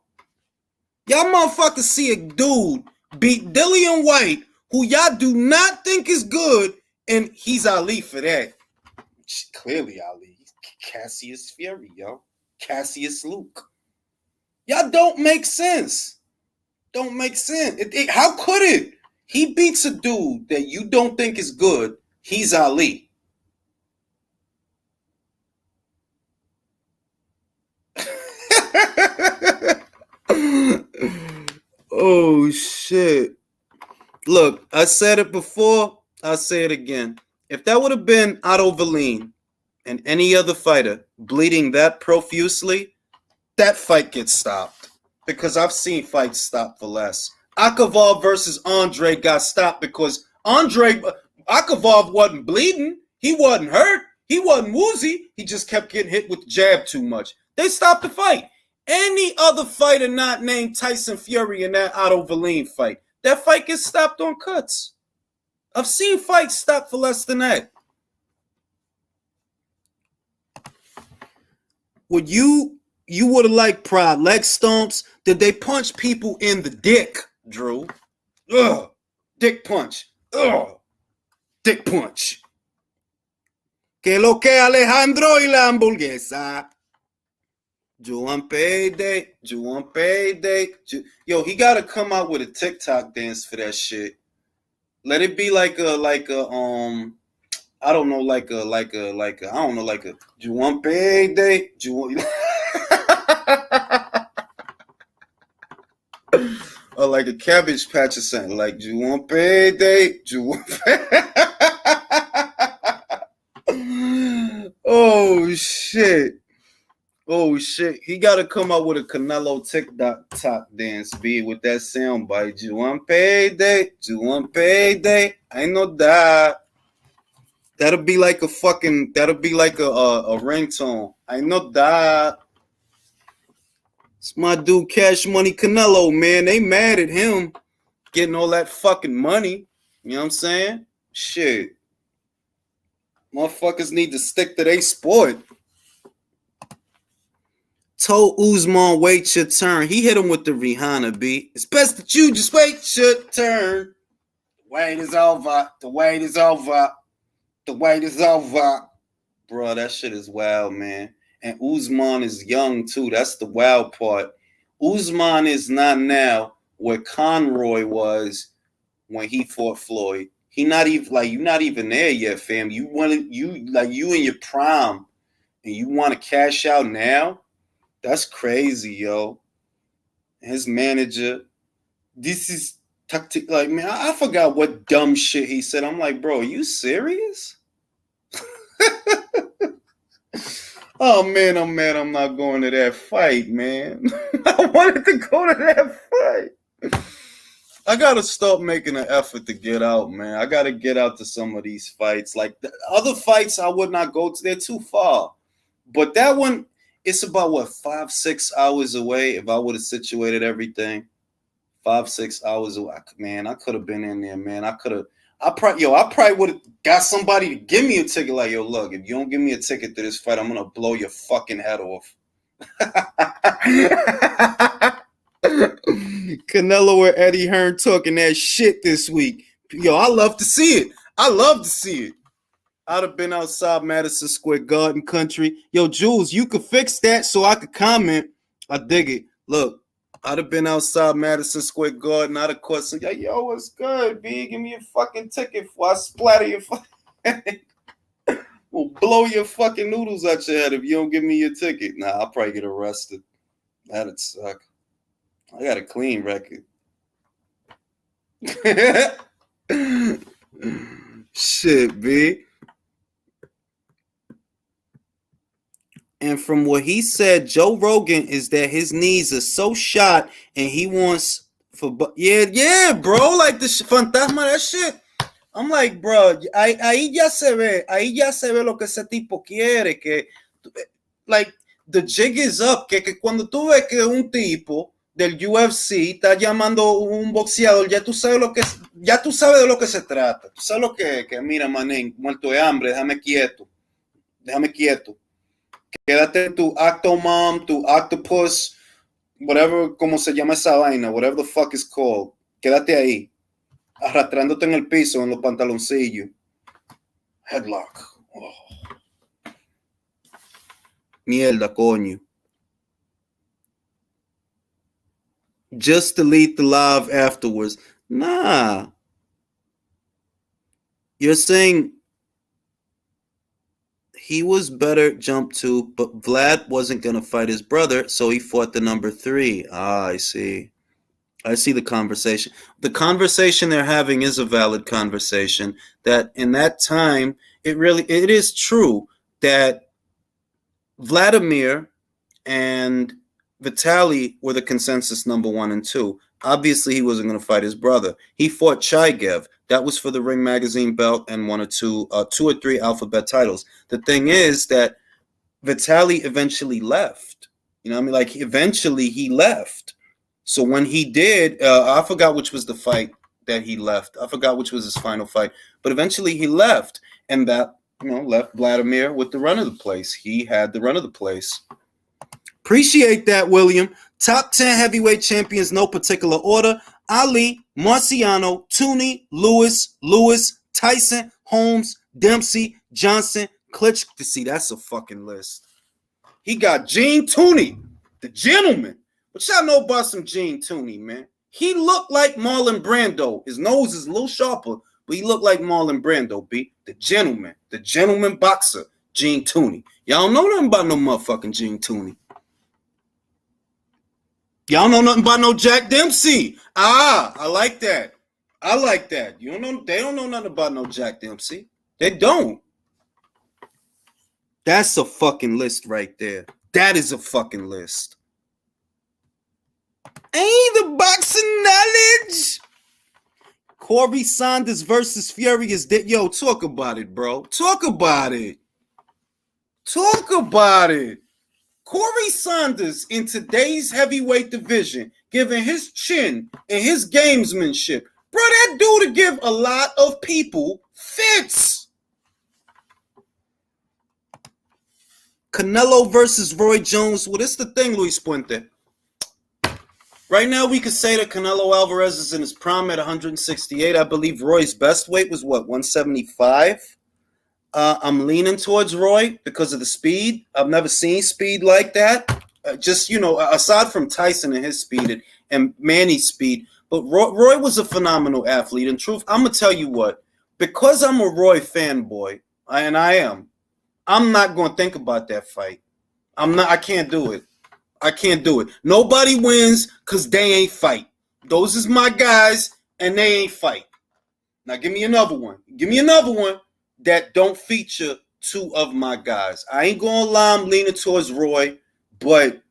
Y'all motherfuckers see a dude beat Dillian White, who y'all do not think is good, and he's Ali for that. Clearly Ali. He's Cassius Fury, yo. Cassius Luke. Y'all don't make sense. Don't make sense. How could it? He beats a dude that you don't think is good. He's Ali. Oh, shit. Look, I said it before. I'll say it again. If that would have been Otto Verleen and any other fighter bleeding that profusely, that fight gets stopped. Because I've seen fights stop for less. Akavov versus Andre got stopped because Akavov wasn't bleeding. He wasn't hurt. He wasn't woozy. He just kept getting hit with the jab too much. They stopped the fight. Any other fighter not named Tyson Fury in that Otto Verleen fight, that fight gets stopped on cuts. I've seen fights stop for less than that. Would you would have liked pride leg stomps? Did they punch people in the dick, Drew? Ugh. Dick punch. Ugh. Dick punch. Que lo que Alejandro y la hamburguesa. Juan Payday. Yo, he gotta come out with a TikTok dance for that shit. Let it be like a I don't know, like a Juan Payday. Or like a Cabbage Patch or something, like Juwan Payday. Oh shit. He gotta come up with a Canelo TikTok dance, B, with that sound bite. Juwan Payday. I know that. That'll be like a ringtone. I know that. It's my dude Cash Money Canelo, man. They mad at him getting all that fucking money. You know what I'm saying? Shit. Motherfuckers need to stick to their sport. Told Usman, wait your turn. He hit him with the Rihanna beat. It's best that you just wait your turn. The wait is over. Bro, that shit is wild, man. And Usman is young, too. That's the wild part. Usman is not now where Conroy was when he fought Floyd. He not even, like, you're not even there yet, fam. You in your prime, and you want to cash out now? That's crazy, yo. His manager, this is Like, man, I forgot what dumb shit he said. I'm like, bro, are you serious? Oh man, I'm mad I'm not going to that fight, man. I wanted to go to that fight. I gotta start making an effort to get out, man. I gotta get out to some of these fights. Like the other fights, I would not go to. They're too far. But that one, it's about what 5-6 hours away. If I would have situated everything, 5-6 hours away, man, I could have been in there, man. I probably would have got somebody to give me a ticket. Like, yo, look, if you don't give me a ticket to this fight, I'm gonna blow your fucking head off. Canelo or Eddie Hearn talking that shit this week. Yo, I love to see it. I love to see it. I'd have been outside Madison Square Garden country. Yo, Jules, you could fix that so I could comment. I dig it. Look, I'd have been outside Madison Square Garden. I'd have caught some, yo, what's good, B? Give me a fucking ticket before I splatter your fucking will blow your fucking noodles out your head if you don't give me your ticket. Nah, I'll probably get arrested. That'd suck. I got a clean record. Shit, B. And from what he said, Joe Rogan, is that his knees are so shot and he wants for yeah, bro, like the fantasma, that shit. I'm like, bro, ahí ya se ve lo que ese tipo quiere, que like the jig is up, que cuando tú ves que un tipo del UFC está llamando un boxeador, ya tú sabes de lo que se trata. Tú sabes lo que mira, manín, muerto de hambre, déjame quieto. Quédate en tu Octomom, tu Octopus, whatever, como se llama esa vaina, whatever the fuck is called. Quédate ahí, arrastrándote en el piso, en los pantaloncillos. Headlock. Oh. Mierda, coño. Just delete the live afterwards. Nah. You're saying he was better jump to, but Vlad wasn't going to fight his brother, so he fought the number 3. Ah, I see the conversation. The conversation they're having is a valid conversation, that in that time, it is true that Vladimir and Vitaly were the consensus number 1 and 2. Obviously, he wasn't going to fight his brother. He fought Chaigev. That was for the Ring Magazine belt and 2 or 3 alphabet titles. The thing is that Vitaly eventually left. You know what I mean? Like, eventually he left. So when he did, I forgot which was the fight that he left. I forgot which was his final fight. But eventually he left. And that, left Vladimir with the run of the place. He had the run of the place. Appreciate that, William. Top 10 heavyweight champions, no particular order. Ali, Marciano, Tooney, Lewis, Tyson, Holmes, Dempsey, Johnson, Klitschko. See, that's a fucking list. He got Gene Tooney, the gentleman. What y'all know about some Gene Tooney, man? He looked like Marlon Brando. His nose is a little sharper, but he looked like Marlon Brando, B. The gentleman boxer, Gene Tooney. Y'all don't know nothing about no motherfucking Gene Tooney. Y'all know nothing about no Jack Dempsey. Ah, I like that. They don't know nothing about no Jack Dempsey. They don't. That's a fucking list right there. That is a fucking list. Ain't the boxing knowledge? Corey Saunders versus Fury is dead. Yo, talk about it, bro. Talk about it. Corey Saunders in today's heavyweight division, given his chin and his gamesmanship, bro, that dude to give a lot of people fits. Canelo versus Roy Jones. Well, this is the thing, Luis Puente. Right now, we could say that Canelo Alvarez is in his prime at 168. I believe Roy's best weight was, 175? I'm leaning towards Roy because of the speed. I've never seen speed like that. Aside from Tyson and his speed and Manny's speed. But Roy was a phenomenal athlete. In truth, I'm going to tell you what. Because I'm a Roy fanboy, and I am, I'm not going to think about that fight. I can't do it. Nobody wins because they ain't fight. Those is my guys. and they ain't fight. Now give me another one. Give me another one that don't feature two of my guys. I ain't gonna lie, I'm leaning towards Roy, but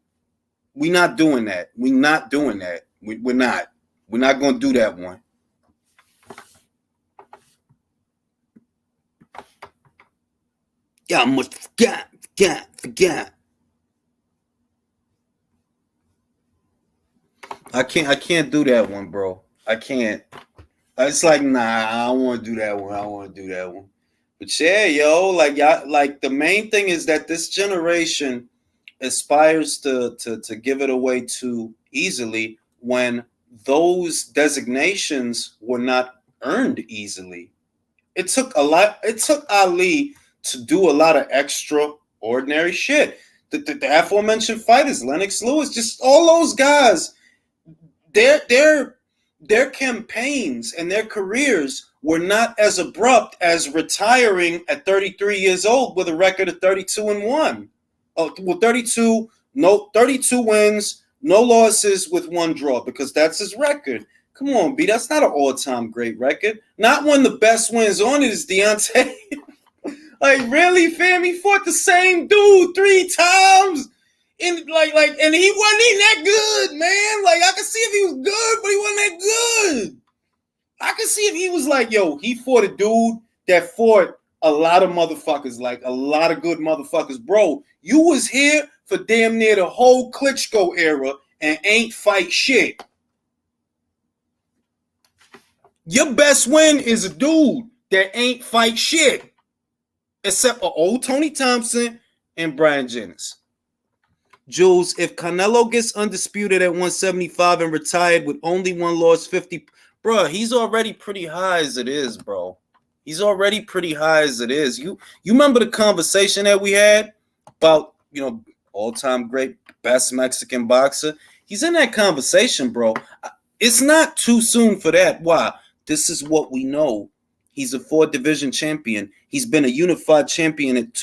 we not doing that. We not doing that. We're not. We're not gonna do that one. Yeah, I must forgot. I can't do that one, bro. I can't. It's like, nah, I don't want to do that one. I don't want to do that one. But yeah, yo, like y'all, like the main thing is that this generation aspires to give it away too easily when those designations were not earned easily. It took a lot. It took Ali to do a lot of extraordinary shit. The aforementioned fighters, Lennox Lewis, just all those guys, their their their campaigns and their careers were not as abrupt as retiring at 33 years old with a record of 32-1. Well, 32 wins, no losses with one draw, because that's his record. Come on, B, that's not an all-time great record. Not when the best wins on it is Deontay. Like, really, fam? He fought the same dude 3 times. And and he wasn't even that good, man. Like, I could see if he was good, but he wasn't that good. I could see if he was like, yo, he fought a dude that fought a lot of motherfuckers, like a lot of good motherfuckers. Bro, you was here for damn near the whole Klitschko era and ain't fight shit. Your best win is a dude that ain't fight shit. Except for old Tony Thompson and Brian Jennings. Jules, if Canelo gets undisputed at 175 and retired with only one loss, 50, bro, he's already pretty high as it is, bro. He's already pretty high as it is. You remember the conversation that we had about, all-time great, best Mexican boxer? He's in that conversation, bro. It's not too soon for that. Why? This is what we know. He's a 4-division champion. He's been a unified champion at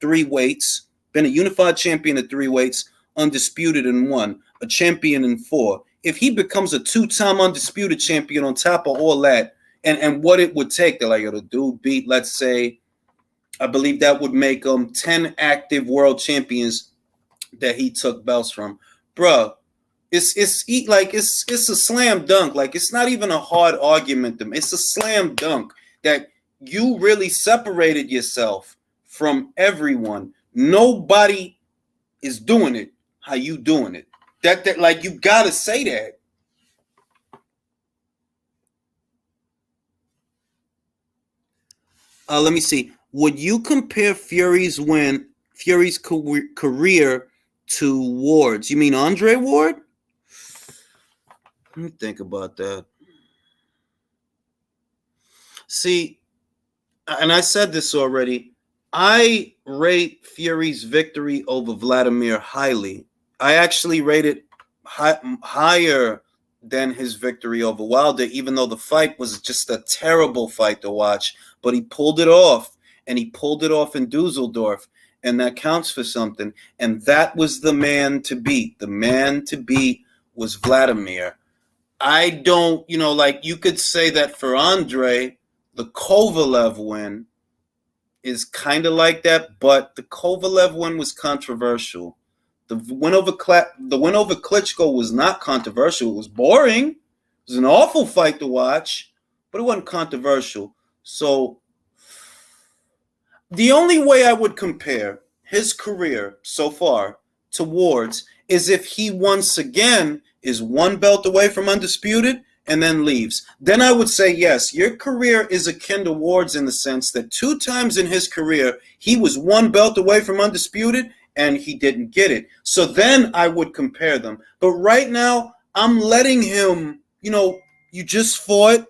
3 weights. Been a unified champion at 3 weights, undisputed in 1, a champion in 4. If he becomes a 2-time undisputed champion on top of all that, and what it would take to, like, the dude beat, let's say, I believe that would make him 10 active world champions that he took belts from. Bruh, it's a slam dunk. Like, it's not even a hard argument to me. It's a slam dunk that you really separated yourself from everyone. Nobody is doing it how you doing it. That like, you gotta say that. Let me see. Would you compare Fury's career to Ward's? You mean Andre Ward? Let me think about that. See, and I said this already, I rate Fury's victory over Vladimir highly. I actually rate it higher than his victory over Wilder, even though the fight was just a terrible fight to watch. But he pulled it off, and he pulled it off in Dusseldorf, and that counts for something. And that was the man to beat. The man to beat was Vladimir. I don't, like, you could say that for Andre, the Kovalev win is kind of like that, but the Kovalev win was controversial. The win over Klitschko was not controversial. It was boring. It was an awful fight to watch, but it wasn't controversial. So the only way I would compare his career so far to Ward's is if he once again is one belt away from undisputed and then leaves. Then I would say, yes, your career is akin to Ward's in the sense that 2 times in his career, he was one belt away from undisputed and he didn't get it. So then I would compare them. But right now, I'm letting him, you just fought,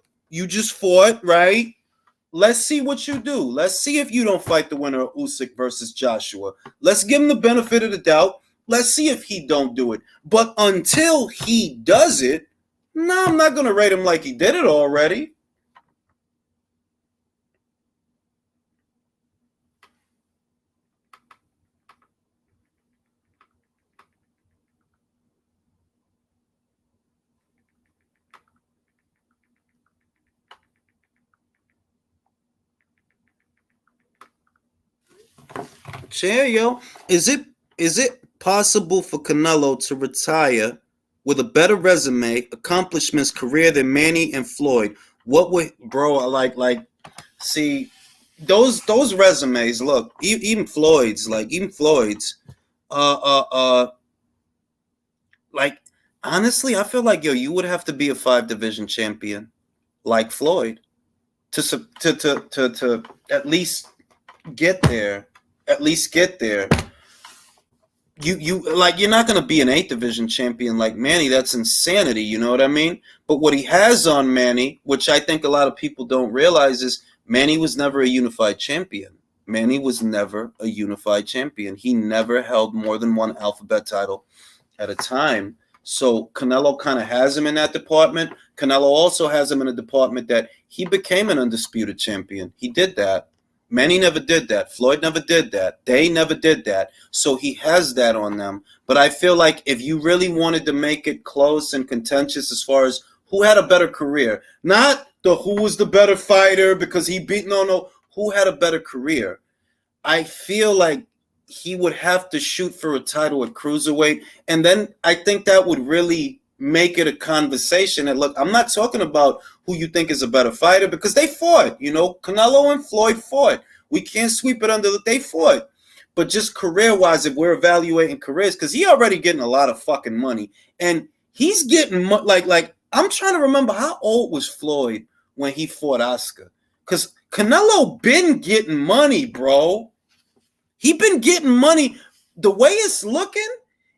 right? Let's see what you do. Let's see if you don't fight the winner of Usyk versus Joshua. Let's give him the benefit of the doubt. Let's see if he don't do it. But until he does it, no, I'm not going to rate him like he did it already. Chair, yo. Is it possible for Canelo to retire with a better resume, accomplishments, career than Manny and Floyd? What would, bro? See, those resumes. Look, even Floyd's, uh, uh, uh, like honestly, I feel like, yo, you would have to be a 5 division champion like Floyd to at least get there. At least get there. You're not going to be an 8 division champion like Manny. That's insanity. You know what I mean? But what he has on Manny, which I think a lot of people don't realize, is Manny was never a unified champion. Manny was never a unified champion. He never held more than one alphabet title at a time. So Canelo kind of has him in that department. Canelo also has him in a department that he became an undisputed champion. He did that. Manny never did that. Floyd never did that. They never did that. So he has that on them. But I feel like if you really wanted to make it close and contentious as far as who had a better career, not the who was the better fighter because he beat, no, who had a better career, I feel like he would have to shoot for a title at cruiserweight. And then I think that would really make it a conversation. And look, I'm not talking about who you think is a better fighter because they fought. Canelo and Floyd fought. We can't sweep it under they fought. But just career-wise, if we're evaluating careers, because he already getting a lot of fucking money. And he's getting, like I'm trying to remember how old was Floyd when he fought Oscar. Because Canelo been getting money, bro. He been getting money. The way it's looking,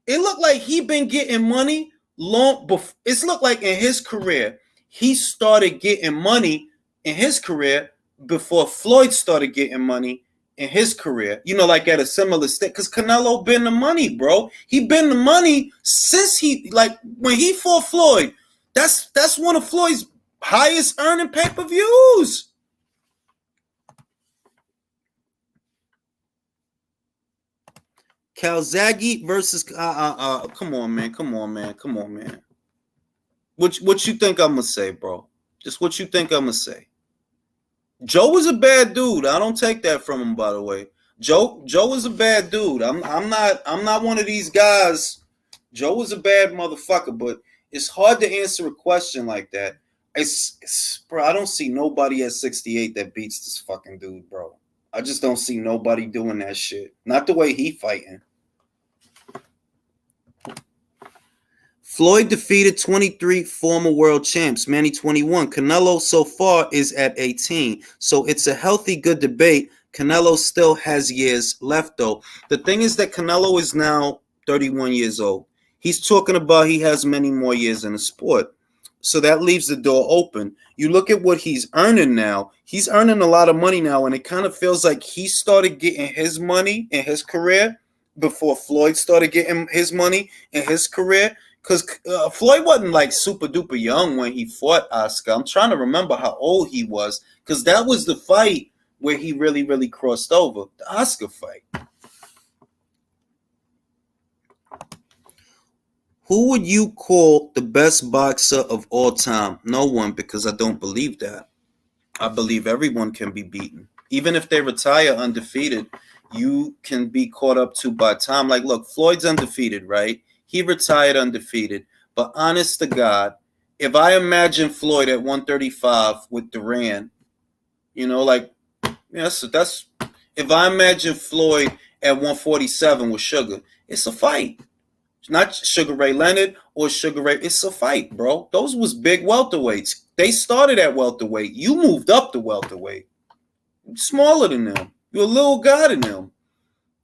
it looked like he been getting money long before. It's looked like in his career, he started getting money in his career before Floyd started getting money in his career. Like at a similar state. Because Canelo been the money, bro. He been the money since when he fought Floyd. That's one of Floyd's highest earning pay-per-views. Calzaghe versus come on, man. What you think I'm gonna say, bro? Just what you think I'm gonna say. Joe was a bad dude. I don't take that from him, by the way. Joe is a bad dude. I'm not one of these guys. Joe was a bad motherfucker, but it's hard to answer a question like that. Bro, I don't see nobody at 68 that beats this fucking dude, bro. I just don't see nobody doing that shit. Not the way he fighting. Floyd defeated 23 former world champs, Manny 21. Canelo so far is at 18. So it's a healthy, good debate. Canelo still has years left, though. The thing is that Canelo is now 31 years old. He's talking about he has many more years in the sport. So that leaves the door open. You look at what he's earning now. He's earning a lot of money now, and it kind of feels like he started getting his money in his career before Floyd started getting his money in his career. Because Floyd wasn't like super duper young when he fought Oscar. I'm trying to remember how old he was because that was the fight where he really, really crossed over. The Oscar fight. Who would you call the best boxer of all time? No one, because I don't believe that. I believe everyone can be beaten. Even if they retire undefeated, you can be caught up to by time. Like, look, Floyd's undefeated, right? He retired undefeated. But honest to God, if I imagine Floyd at 135 with Duran, that's if I imagine Floyd at 147 with Sugar, it's a fight. It's not Sugar Ray Leonard or Sugar Ray. It's a fight, bro. Those was big welterweights. They started at welterweight. You moved up to welterweight. You're smaller than them. You're a little guy than them.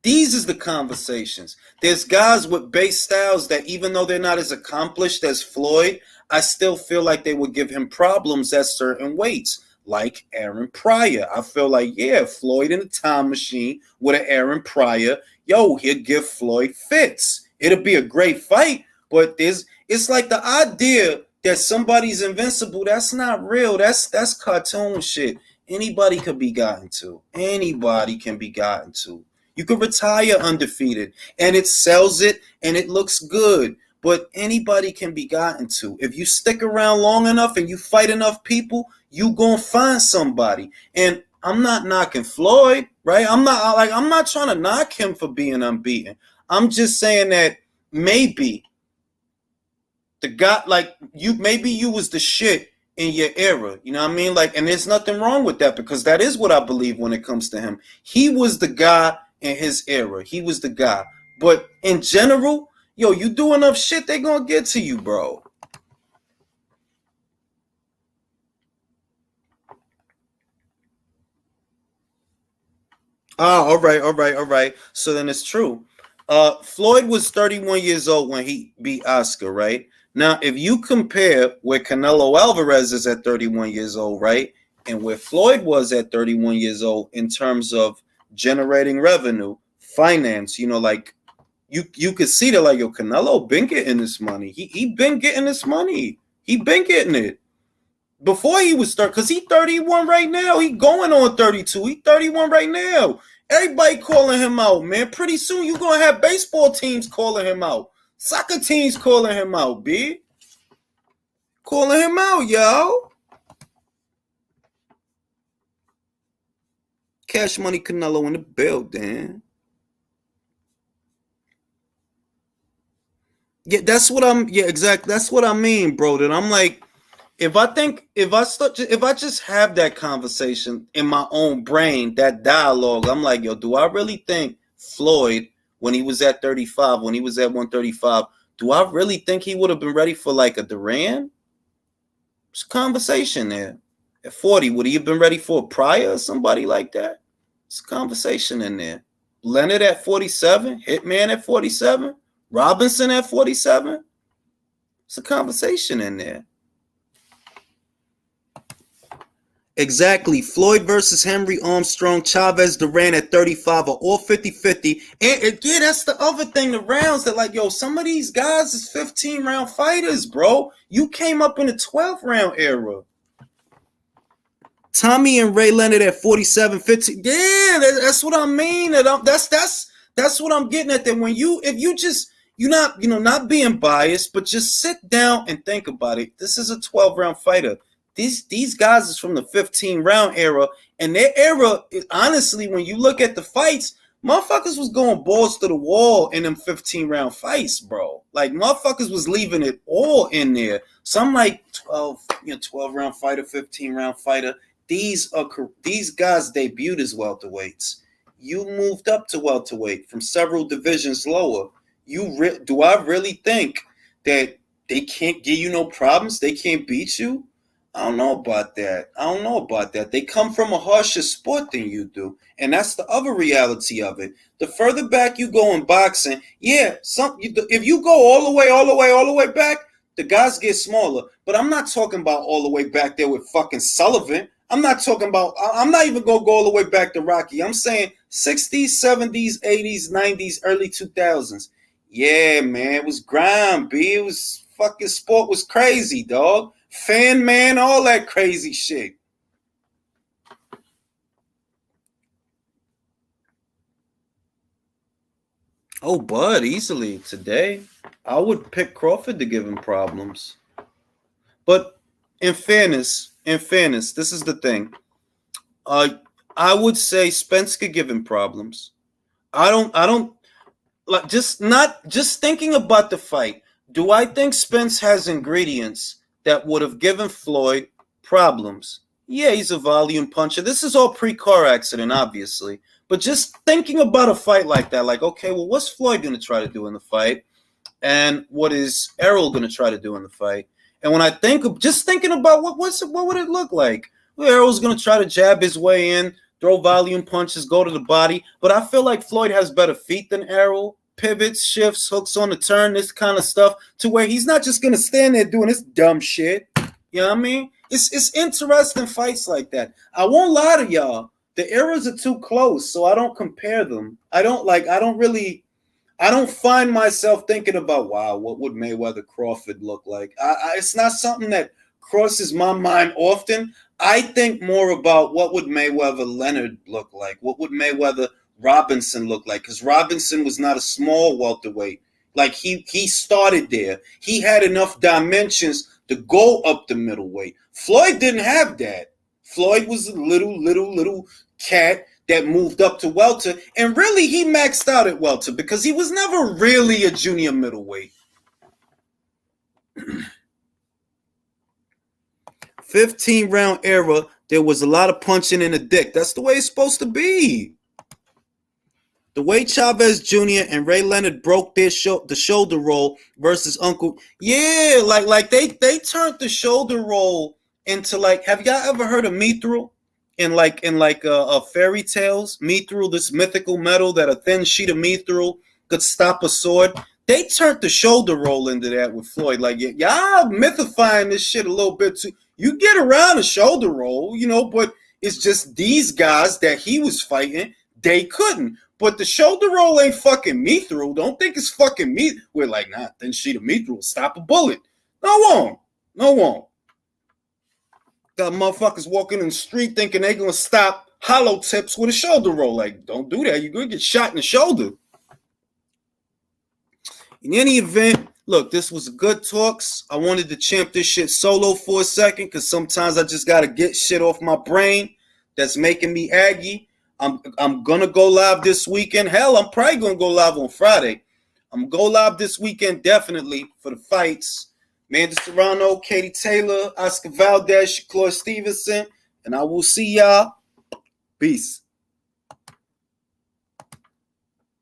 These is the conversations. There's guys with base styles that even though they're not as accomplished as Floyd, I still feel like they would give him problems at certain weights, like Aaron Pryor. I feel like, yeah, Floyd in a time machine with an Aaron Pryor, he'd give Floyd fits. It'll be a great fight, but it's like the idea that somebody's invincible, that's not real. That's cartoon shit. Anybody could be gotten to. Anybody can be gotten to. You could retire undefeated, and it sells it, and it looks good. But anybody can be gotten to. If you stick around long enough and you fight enough people, you gonna find somebody. And I'm not knocking Floyd. right? I'm not trying to knock him for being unbeaten. I'm just saying that maybe the guy, like maybe you was the shit in your era. You know what I mean? Like, and there's nothing wrong with that because that is what I believe when it comes to him. He was the guy in his era. He was the guy. But in general, yo, you do enough shit, they gonna get to you, bro. Ah, all right. So then it's true. Floyd was 31 years old when he beat Oscar, right? Now, if you compare where Canelo Alvarez is at 31 years old, right, and where Floyd was at 31 years old in terms of generating revenue, finance, like you could see that, like, yo, Canelo been getting this money. He been getting this money. He been getting it before he was start, because he 31 right now. He going on 32. He 31 right now. Everybody calling him out, man. Pretty soon you gonna have baseball teams calling him out, soccer teams calling him out, B. Calling him out, yo. Cash Money Canelo in the building. Yeah, that's what I'm. Yeah, exactly. That's what I mean, bro. That I'm like, if I just have that conversation in my own brain, that dialogue, I'm like, yo, do I really think Floyd, when he was at 35, when he was at 135, do I really think he would have been ready for like a Duran? It's a conversation there. At 40, would he have been ready for a Pryor or somebody like that? It's a conversation in there. Leonard at 47, Hitman at 47, Robinson at 47. It's a conversation in there. Exactly. Floyd versus Henry Armstrong, Chavez Duran at 35 are all 50-50. And yeah, that's the other thing, the rounds that, like, yo, some of these guys is 15-round fighters, bro. You came up in the 12-round era. Tommy and Ray Leonard at 47, 15. Yeah, that's what I mean. That's what I'm getting at. That when if you just, you're not being biased, but just sit down and think about it. This is a 12-round fighter. These guys is from the 15-round era, and their era, honestly, when you look at the fights, motherfuckers was going balls to the wall in them 15-round fights, bro. Like, motherfuckers was leaving it all in there. So I'm like, 12-round fighter, 15-round fighter. These guys debuted as welterweights. You moved up to welterweight from several divisions lower. Do I really think that they can't give you no problems? They can't beat you? I don't know about that. They come from a harsher sport than you do. And that's the other reality of it. The further back you go in boxing, yeah, if you go all the way back, the guys get smaller. But I'm not talking about all the way back there with fucking Sullivan. I'm not even going to go all the way back to Rocky. I'm saying 60s, 70s, 80s, 90s, early 2000s. Yeah, man, it was grind, B. It was fucking sport was crazy, dog. Fan man, all that crazy shit. Oh, Bud, easily today. I would pick Crawford to give him problems. But in fairness, this is the thing. I would say Spence could give him problems. I don't like just thinking about the fight. Do I think Spence has ingredients that would have given Floyd problems? Yeah, he's a volume puncher. This is all pre-car accident, obviously. But just thinking about a fight like that, like, okay, well, what's Floyd going to try to do in the fight? And what is Errol going to try to do in the fight? And when I thinking about what would it look like? Well, Errol's going to try to jab his way in, throw volume punches, go to the body. But I feel like Floyd has better feet than Errol. Pivots, shifts, hooks on the turn, this kind of stuff, to where he's not just going to stand there doing this dumb shit. You know what I mean? It's interesting fights like that. I won't lie to y'all. The eras are too close, so I don't compare them. I don't find myself thinking about, wow, what would Mayweather Crawford look like? It's not something that crosses my mind often. I think more about what would Mayweather Leonard look like? What would Mayweather Robinson look like? Because Robinson was not a small welterweight. Like, he started there. He had enough dimensions to go up the middleweight. Floyd didn't have that. Floyd was a little cat that moved up to welter, and really he maxed out at welter because he was never really a junior middleweight. 15-round era, there was a lot of punching in the dick. That's the way it's supposed to be. The way Chavez Jr. and Ray Leonard broke their the shoulder roll versus Uncle, yeah, like they turned the shoulder roll into like. Have y'all ever heard of mithril in fairy tales? Mithril, this mythical metal that a thin sheet of mithril could stop a sword. They turned the shoulder roll into that with Floyd. Like y'all mythifying this shit a little bit too. You get around a shoulder roll, but it's just these guys that he was fighting, they couldn't. But the shoulder roll ain't fucking mithril. Don't think it's fucking meat. We're like, nah, thin sheet of mithril will stop a bullet. No won't. Got motherfuckers walking in the street thinking they gonna stop hollow tips with a shoulder roll. Like, don't do that. You're gonna get shot in the shoulder. In any event, look, this was a good talks. I wanted to champ this shit solo for a second because sometimes I just gotta get shit off my brain that's making me aggy. I'm gonna go live this weekend. Hell, I'm probably gonna go live on Friday. I'm gonna go live this weekend definitely for the fights. Amanda Serrano, Katie Taylor, Oscar Valdez, Shakur Stevenson, and I will see y'all. Peace.